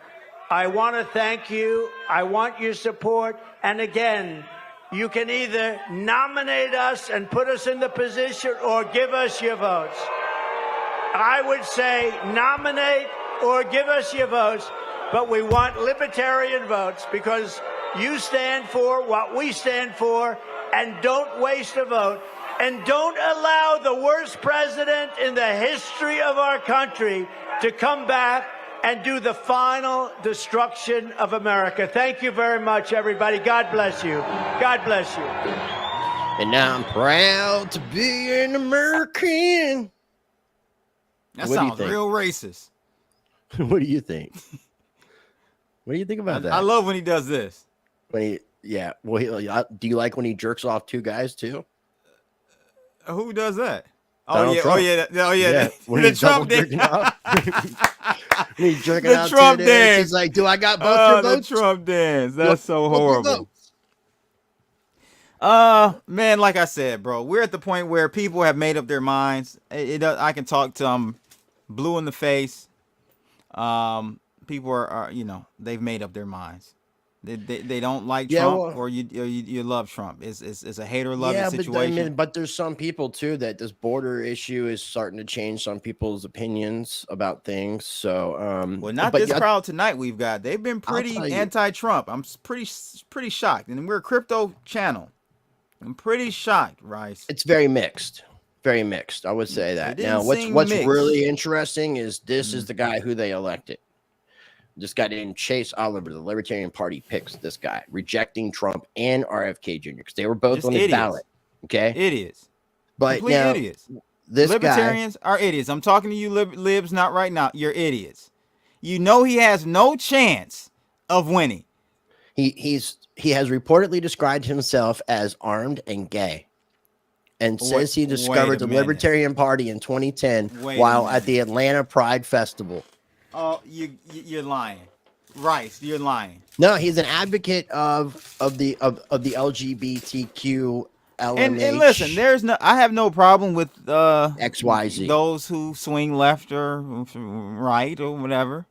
I want to thank you. I want your support. And again, you can either nominate us and put us in the position or give us your votes. I would say nominate or give us your votes, but we want libertarian votes because you stand for what we stand for, and don't waste a vote. And don't allow the worst president in the history of our country to come back and do the final destruction of America. Thank you very much, everybody. God bless you. God bless you. And now I'm proud to be an American. That What do you sounds think? real racist. What do you think? What do you think about that? I love when he does this. When he, yeah. Well, do you like when he jerks off two guys too? Who does that? Donald Trump. When The he's double Trump dance. jerking off. When he's jerking The out Trump two dudes, dance. he's like, "Do I got both your The votes?" Trump dance. That's so Both your horrible. votes. Man, like I said, bro, we're at the point where people have made up their minds. I can talk to them blue in the face. People are they've made up their minds. They don't like Trump, or you love Trump. It's a hater-loving situation. But there's some people too that this border issue is starting to change some people's opinions about things. So, well, not this crowd tonight. We've got they've been pretty anti-Trump. I'm pretty shocked, and we're a crypto channel. I'm pretty shocked, Rice. It's very mixed. Very mixed. I would say that. Now, what's mixed. really interesting is this is the guy who they elected. This guy named Chase Oliver, the Libertarian Party, picks this guy, rejecting Trump and RFK Jr. because they were both Just on the idiots. ballot. Okay, Idiots. but Complete now idiots. this Libertarians are idiots. I'm talking to you libs, not right now. You're idiots. You know he has no chance of winning. he has reportedly described himself as armed and gay, and says he discovered the Libertarian Party in 2010 while at the Atlanta Pride Festival. Oh, you're lying, Rice. You're lying. No, he's an advocate of the LGBTQ. And listen, I have no problem with XYZ, those who swing left or right or whatever.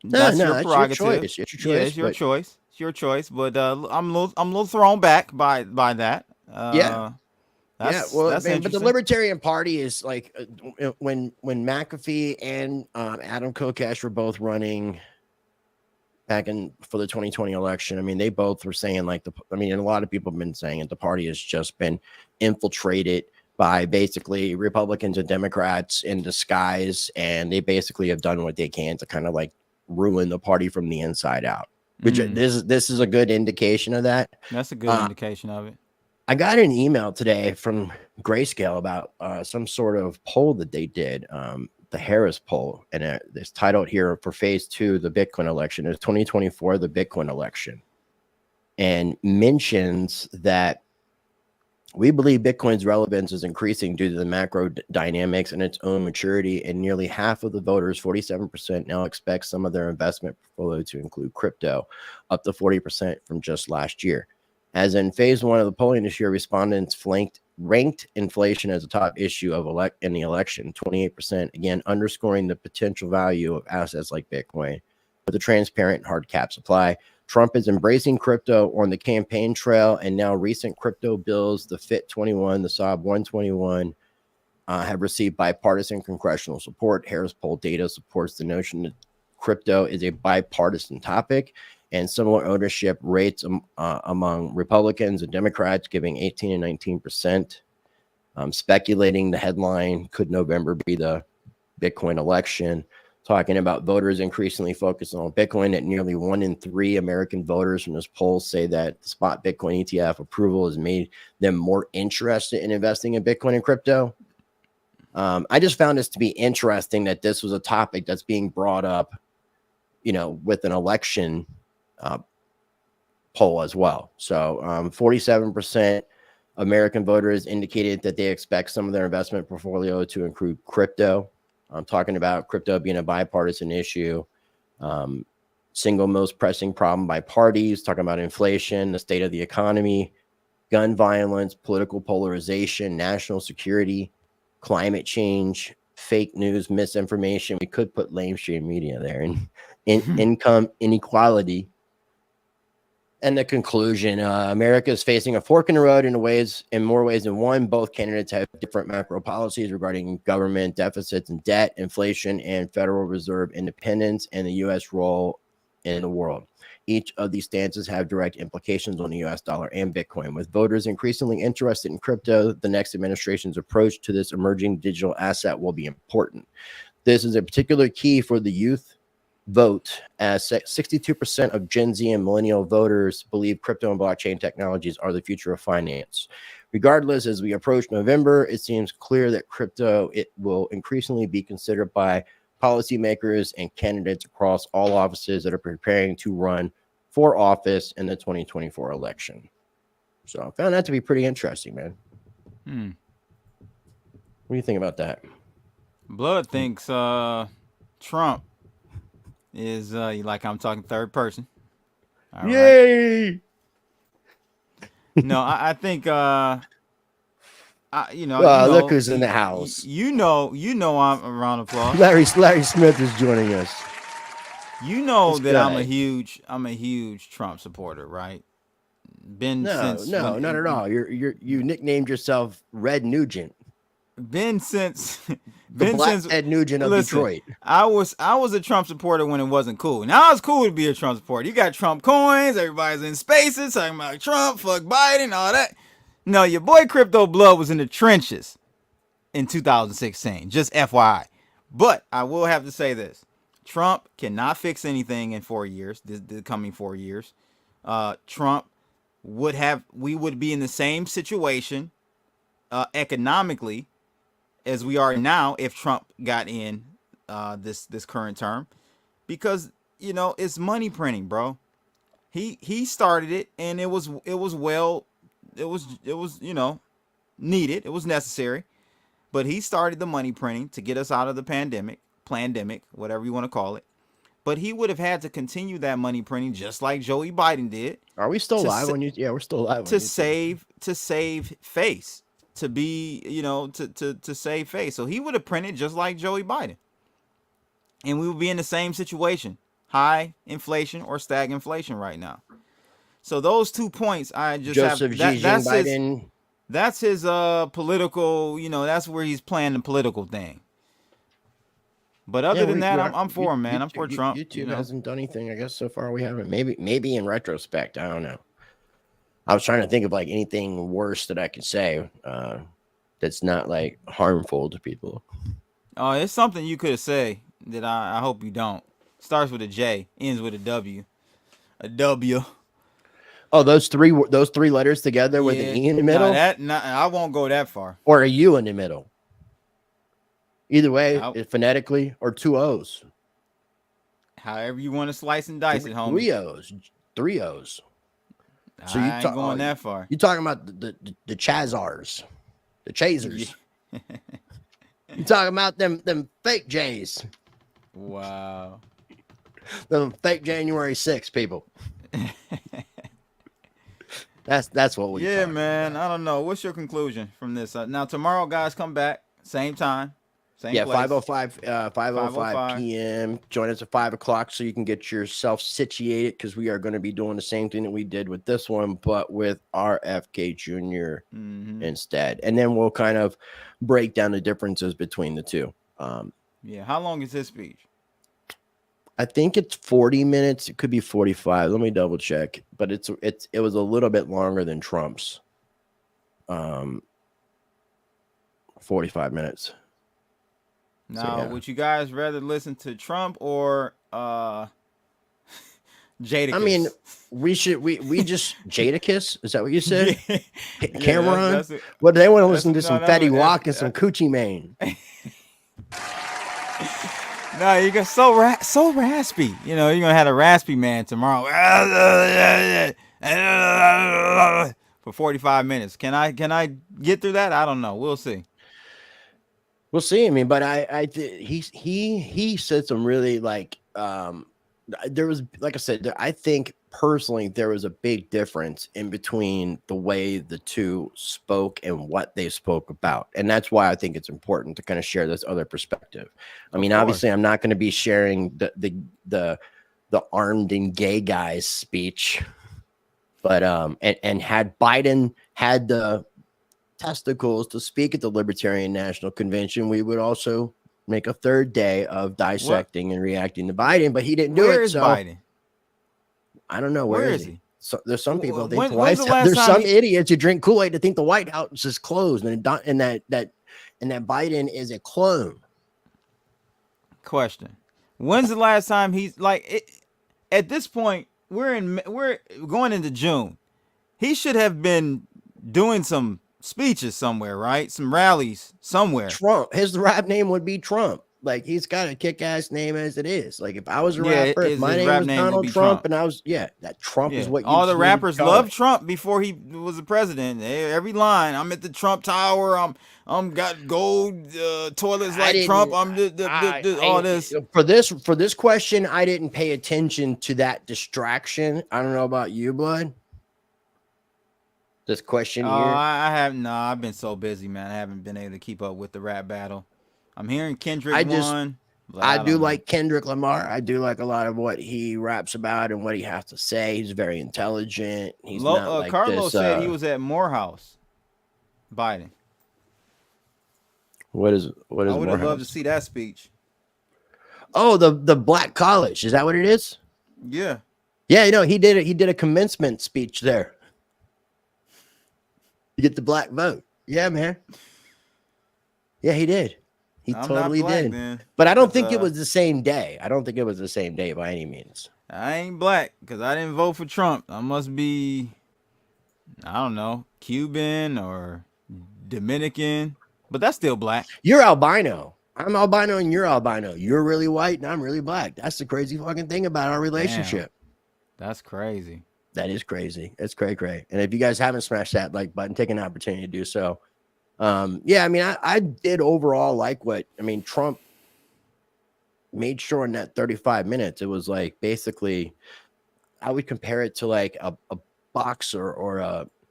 That's your prerogative. choice. It's your choice. Yeah, it's your choice. It's your choice. But I'm a little thrown back by that. Well, that's but the Libertarian Party is like when McAfee and Adam Kokesh were both running back for the 2020 election. I mean, they both were saying and a lot of people have been saying it. The party has just been infiltrated by basically Republicans and Democrats in disguise, and they basically have done what they can to kind of like ruin the party from the inside out. Which this is a good indication of that. That's a good indication of it. I got an email today from Grayscale about some sort of poll that they did, the Harris poll, and it's titled here for phase 2, the Bitcoin election. It's 2024, the Bitcoin election, and mentions that we believe Bitcoin's relevance is increasing due to the macro dynamics and its own maturity, and nearly half of the voters, 47%, now expect some of their investment portfolio to include crypto, up to 40% from just last year. As in phase 1 of the polling this year, respondents ranked inflation as a top issue in the election, 28%, again underscoring the potential value of assets like Bitcoin with a transparent hard cap supply. Trump is embracing crypto on the campaign trail, and now recent crypto bills, the FIT21, the SOB 121, have received bipartisan congressional support. Harris poll data supports the notion that crypto is a bipartisan topic, and similar ownership rates among Republicans and Democrats, giving 18 and 19%. Speculating the headline, could November be the Bitcoin election? Talking about voters increasingly focused on Bitcoin, at nearly 1 in 3 American voters from this poll say that the spot Bitcoin ETF approval has made them more interested in investing in Bitcoin and crypto. I just found this to be interesting that this was a topic that's being brought up, with an election poll as well. So 47% American voters indicated that they expect some of their investment portfolio to include crypto. I'm talking about crypto being a bipartisan issue, single most pressing problem by parties, talking about inflation, the state of the economy, gun violence, political polarization, national security, climate change, fake news, misinformation. We could put lamestream media there, and income inequality. And the conclusion, America is facing a fork in the road in more ways than one. Both candidates have different macro policies regarding government deficits and debt, inflation, and Federal Reserve independence, and the U.S. role in the world. Each of these stances have direct implications on the U.S. dollar and Bitcoin. With voters increasingly interested in crypto, the next administration's approach to this emerging digital asset will be important. This is a particular key for the youth vote, as 62% of Gen Z and millennial voters believe crypto and blockchain technologies are the future of finance. Regardless, as we approach November, it seems clear that crypto will increasingly be considered by policymakers and candidates across all offices that are preparing to run for office in the 2024 election. So I found that to be pretty interesting, man. What do you think about that? Blood thinks Trump is like I'm talking third person. All Yay! Right. No, I think look who's in the house. I'm a round of applause. Larry Smith is joining us. You know That's that good. I'm a huge Trump supporter, right? No, not at all. You nicknamed yourself Red Nugent. Ed Nugent of Detroit. I was a Trump supporter when it wasn't cool. Now it's cool to be a Trump supporter. You got Trump coins, everybody's in spaces talking about Trump, fuck Biden, all that. No, your boy Crypto Blood was in the trenches in 2016. Just FYI. But I will have to say this. Trump cannot fix anything in 4 years, the coming 4 years. Trump we would be in the same situation economically as we are now if Trump got in this current term, because it's money printing, bro. He started it, and it was needed. It was necessary, but he started the money printing to get us out of the plandemic, whatever you want to call it. But he would have had to continue that money printing just like Joey Biden did. Are we still live on YouTube? Yeah, we're still live to save face, to be to save face. So he would have printed just like Joey Biden, and we would be in the same situation: high inflation or stagflation right now. So those 2 points, I just Joseph that's Biden. That's his political. That's where he's playing the political thing. But other than that, I'm for him, man. I'm for Trump. YouTube hasn't done anything, I guess, so far. We haven't. Maybe in retrospect, I don't know. I was trying to think of like anything worse that I could say that's not like harmful to people. Oh, it's something you could say that I hope you don't. Starts with a J, ends with a W. A W. Oh, those three letters together with an E in the middle? I won't go that far. Or a U in the middle. Either way, it's phonetically, or 2 O's. However you want to slice and dice it, homie. 3 O's. So I ain't going that far. You're talking about the Chazars, the Chasers. Yeah. You're talking about them fake J's. Wow. Them fake January 6th people. That's what we. Yeah, man. I don't know. What's your conclusion from this? Now tomorrow, guys, come back same time. Yeah, 5:05 p.m. Join us at 5 o'clock so you can get yourself situated, because we are going to be doing the same thing that we did with this one, but with RFK Jr. Instead. And then we'll kind of break down the differences between the two. Yeah. How long is his speech? I think it's 40 minutes. It could be 45. Let me double check. But it was a little bit longer than Trump's. 45 minutes. Now, So, yeah. Would you guys rather listen to Trump or Jadakiss? I mean, we just Jadakiss? Is that what you said? Cameron? What, they want to listen to some Fetty Wap and some Coochie Mane. No, you got so raspy. You're gonna have a raspy man tomorrow for 45 minutes. Can I get through that? I don't know. We'll see. We'll see. I mean, but he said some really there was, like I said, I think personally there was a big difference in between the way the two spoke and what they spoke about, and that's why I think it's important to kind of share this other perspective. I mean, obviously, I'm not going to be sharing the armed and gay guy's speech, but and had Biden had the testicles to speak at the Libertarian National Convention, we would also make a third day of dissecting and reacting to Biden, but he didn't do it. Where is Biden? I don't know. Where is he? So there's some people think the White White House. There's some idiots who drink Kool-Aid to think the White House is closed, and that Biden is a clone. Question: when's the last time he's at this point? We're going into June. He should have been doing some speeches somewhere, right? Some rallies somewhere. Trump. His rap name would be Trump. Like, he's got a kick-ass name as it is. Like, if I was a rapper, if my name was Donald Trump, and I was, that Trump is what you all the rappers loved Trump before he was the president. Every line, I'm at the Trump Tower. I'm got gold toilets like Trump. I'm all this. For this question, I didn't pay attention to that distraction. I don't know about you, Blood. This question here. I've been so busy, man. I haven't been able to keep up with the rap battle. I'm hearing Kendrick won. I do like Kendrick Lamar. I do like a lot of what he raps about and what he has to say. He's very intelligent. He's not like Carlos said he was at Morehouse. Biden. What is I would have loved to see that speech. Oh, the Black College. Is that what it is? Yeah. Yeah, he did it. He did a commencement speech there. You get the black vote. Yeah, man. Yeah, he did. He I'm totally not black, did. then. But I don't 'Cause, think it was the same day. I don't think it was the same day by any means. I ain't black because I didn't vote for Trump. I must be, I don't know, Cuban or Dominican, but that's still black. You're albino. I'm albino and you're albino. You're really white and I'm really black. That's the crazy fucking thing about our relationship. Damn, that's crazy. That is crazy. It's cray. And if you guys haven't smashed that like button, take an opportunity to do so. Yeah, I mean, I did overall like Trump made sure in that 35 minutes, it was like basically, I would compare it to like a boxer or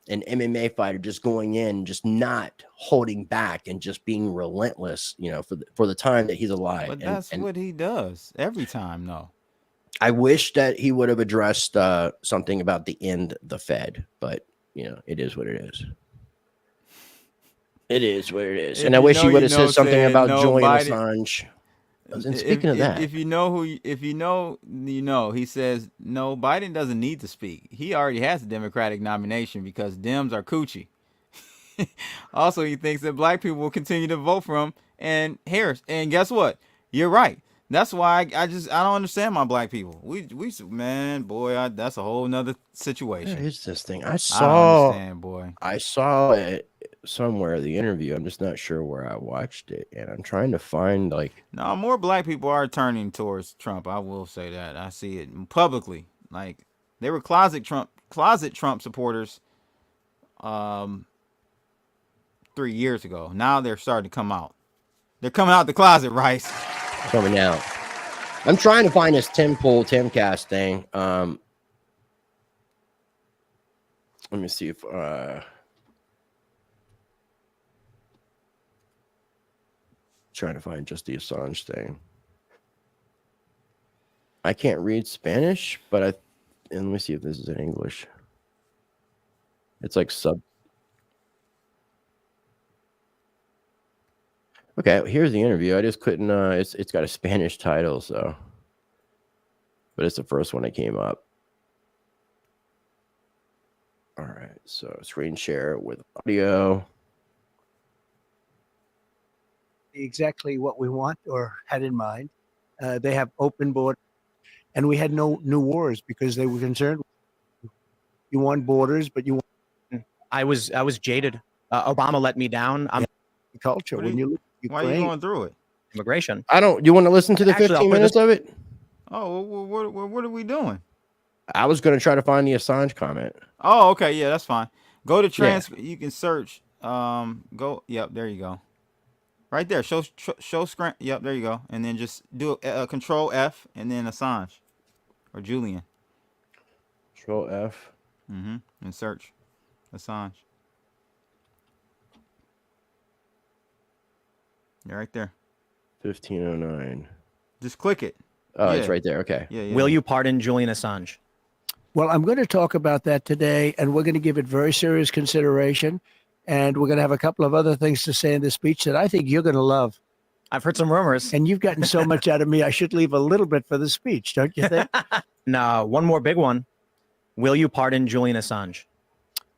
an MMA fighter just going in, just not holding back and just being relentless, for the time that he's alive. But that's what he does every time, though. I wish that he would have addressed something about the end of the Fed, but it is what it is. It is what it is. And I wish he would have said something about Julian Assange. And speaking of that, if you know, he says, no, Biden doesn't need to speak. He already has a Democratic nomination because Dems are coochie. Also, he thinks that black people will continue to vote for him and Harris. And guess what? You're right. That's why I don't understand my black people. That's a whole nother situation. Here's this thing. I don't understand, boy. I saw it somewhere, the interview. I'm just not sure where I watched it, and I'm trying to find No, more black people are turning towards Trump. I will say that. I see it publicly. Like they were closet Trump supporters 3 years ago. Now they're starting to come out. They're coming out the closet, Rice. Coming out. I'm trying to find this Timcast thing. Let me see if trying to find just the Assange thing. I can't read Spanish, but let me see if this is in English. It's like sub. Okay, here's the interview. I just couldn't. It's got a Spanish title, so. But it's the first one that came up. All right, so screen share with audio. Exactly what we want or had in mind. They have open borders, and we had no new wars because they were concerned. You want borders, but you want. I was jaded. Obama let me down. I'm culture. When you look at Why are you going through it? Immigration. I don't. You want to listen to the Actually, 15 minutes of it? Oh, well, what are we doing? I was going to try to find the Assange comment. Oh, okay, yeah, that's fine. Go to You can search. Go. Yep, there you go. Right there. Show screen. Yep, there you go. And then just do Control F and then Assange or Julian. Control F. And search Assange. You're right there. 1509. Just click it. Oh, it's right there. Okay. Yeah. Will you pardon Julian Assange? Well, I'm going to talk about that today, and we're going to give it very serious consideration. And we're going to have a couple of other things to say in the speech that I think you're going to love. I've heard some rumors. And you've gotten so much out of me, I should leave a little bit for the speech, don't you think? No, one more big one. Will you pardon Julian Assange?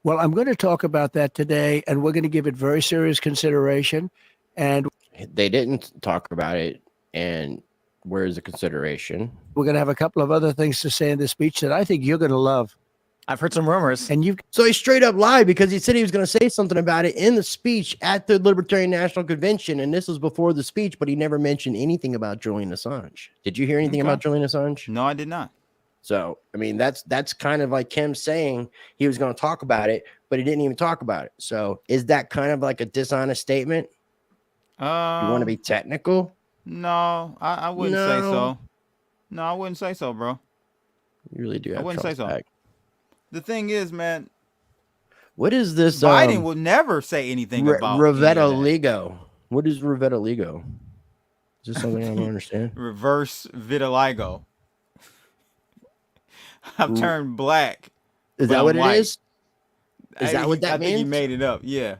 Well, I'm going to talk about that today, and we're going to give it very serious consideration. And they didn't talk about it. And where's the consideration? We're going to have a couple of other things to say in the speech that I think you're going to love. I've heard some rumors. And so he straight up lied because he said he was going to say something about it in the speech at the Libertarian National Convention. And this was before the speech, but he never mentioned anything about Julian Assange. Did you hear anything about Julian Assange? No, I did not. So, I mean, that's kind of like Kim saying he was going to talk about it, but he didn't even talk about it. So is that kind of like a dishonest statement? You want to be technical? No, I wouldn't say so. No, I wouldn't say so, bro. You really do have I wouldn't say so. Back. The thing is, man. What is this? Biden will never say anything about Rivetta Ligo. What is Rivetta Ligo? Is this something I don't understand? Reverse vitiligo. I've turned black. Is that what it is? Is that what that means? I think you made it up. Yeah.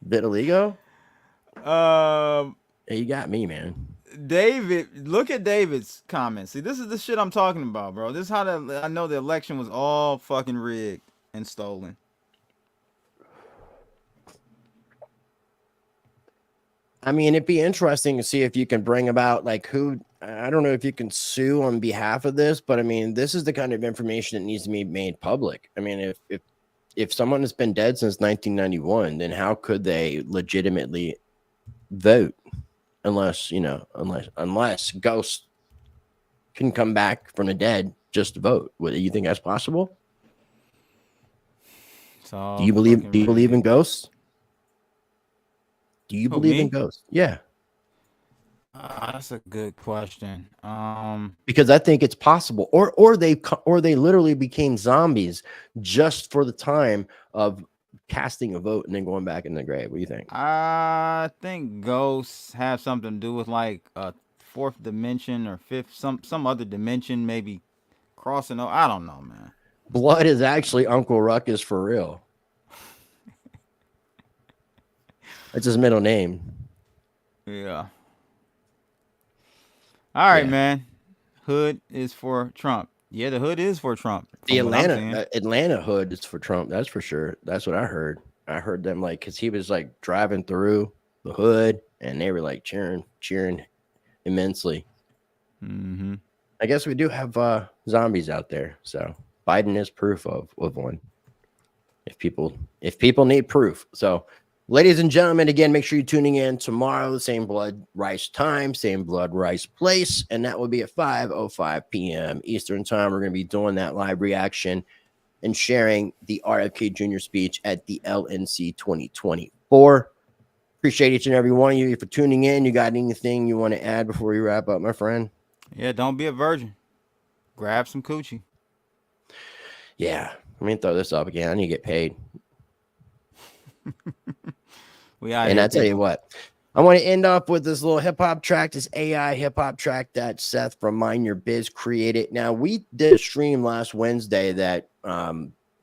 Vitiligo? Hey, you got me, man. David, look at David's comments. See, this is the shit I'm talking about, bro. This is how I know the election was all fucking rigged and stolen. I mean, it'd be interesting to see if you can bring about like who. I don't know if you can sue on behalf of this, but I mean, this is the kind of information that needs to be made public. I mean, if someone has been dead since 1991, then how could they legitimately vote unless ghosts can come back from the dead just to vote? Do you think that's possible? So do you believe in ghosts? Do you believe in ghosts? Yeah. That's a good question. Because I think it's possible, or they literally became zombies just for the time of casting a vote and then going back in the grave. What do you think? I think ghosts have something to do with like a fourth dimension or fifth, some other dimension, maybe crossing. I don't know, man. Blood is actually Uncle Ruckus for real. That's his middle name. Yeah. All right, man. Hood is for Trump. Yeah, the hood is for Trump. The Atlanta hood is for Trump. That's for sure. That's what I heard. I heard them like, because he was like driving through the hood and they were like cheering immensely. Mm-hmm. I guess we do have zombies out there. So Biden is proof of one. If people need proof. So ladies and gentlemen, again, make sure you're tuning in tomorrow, same blood rice time, same blood rice place, and that will be at 5:05 p.m. Eastern time. We're going to be doing that live reaction and sharing the RFK Jr. speech at the LNC 2024. Appreciate each and every one of you for tuning in. You got anything you want to add before we wrap up, my friend? Yeah, don't be a virgin. Grab some coochie. Yeah, let me throw this up again. I need to get paid. And I tell you what, I want to end up with this little hip hop track, this AI hip hop track that Seth from Mind Your Biz created. Now, we did a stream last Wednesday that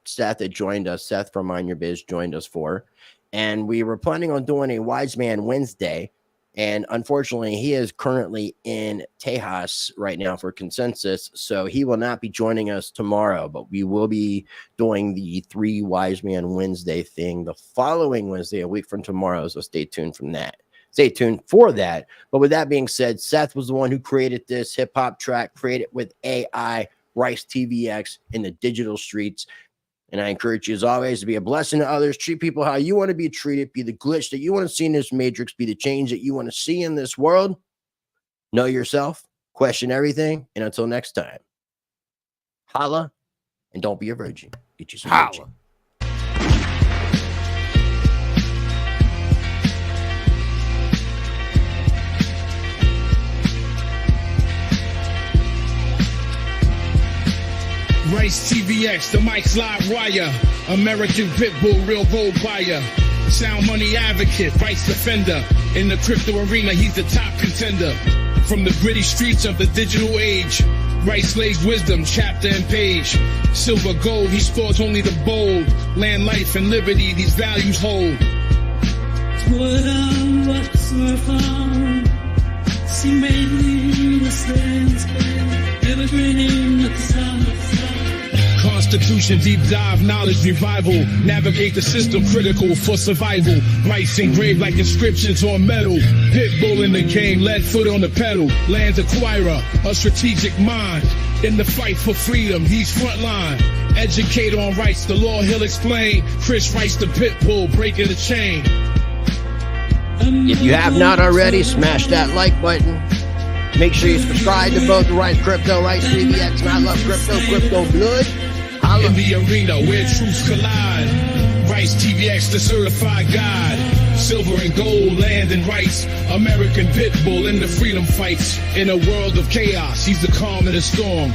Seth had joined us. Seth from Mind Your Biz joined us for, and we were planning on doing a Wise Man Wednesday. And unfortunately, he is currently in Tejas right now for consensus, so he will not be joining us tomorrow, but we will be doing the 3 Wise Man Wednesday thing the following Wednesday, a week from tomorrow, so stay tuned from that. Stay tuned for that. But with that being said, Seth was the one who created this hip-hop track, created with AI, Rice TVX in the digital streets. And I encourage you, as always, to be a blessing to others. Treat people how you want to be treated. Be the glitch that you want to see in this matrix. Be the change that you want to see in this world. Know yourself. Question everything. And until next time, holla. And don't be a virgin. Get you some virgin. Rice TVX, the mic's live wire. American Pitbull, real gold buyer. Sound money advocate, rights defender. In the crypto arena, he's the top contender. From the gritty streets of the digital age, Rice lays wisdom, chapter and page. Silver, gold, he stores only the bold. Land, life, and liberty, these values hold. Constitution, deep dive, knowledge revival. Navigate the system, critical for survival. Rice engraved like inscriptions on metal. Pitbull in the game, lead foot on the pedal. Land acquirer, a strategic mind. In the fight for freedom, he's frontline. Educator on rights, the law he'll explain. Chris Rice, the Pitbull, breaking the chain. If you have not already, smash that like button. Make sure you subscribe to both the Rice Crypto, Rice TVX, and I Love Crypto, Crypto Blood. In the arena where truths collide, Rice TVX, the certified guide. Silver and gold, land and rights. American Pitbull in the freedom fights. In a world of chaos, he's the calm in the storm.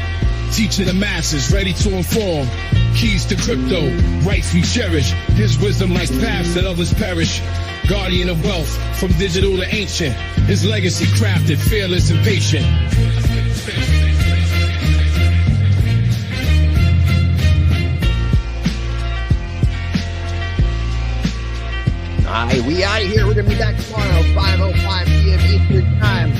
Teaching the masses, ready to inform. Keys to crypto, rights we cherish. His wisdom lights paths that others perish. Guardian of wealth, from digital to ancient. His legacy crafted, fearless and patient. All right, we out of here. We're going to be back tomorrow, 5:05 p.m. Eastern Time.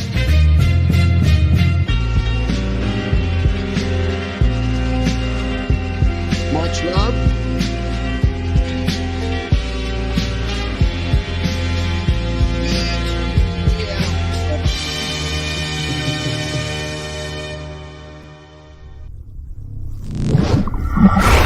Much love. Peace.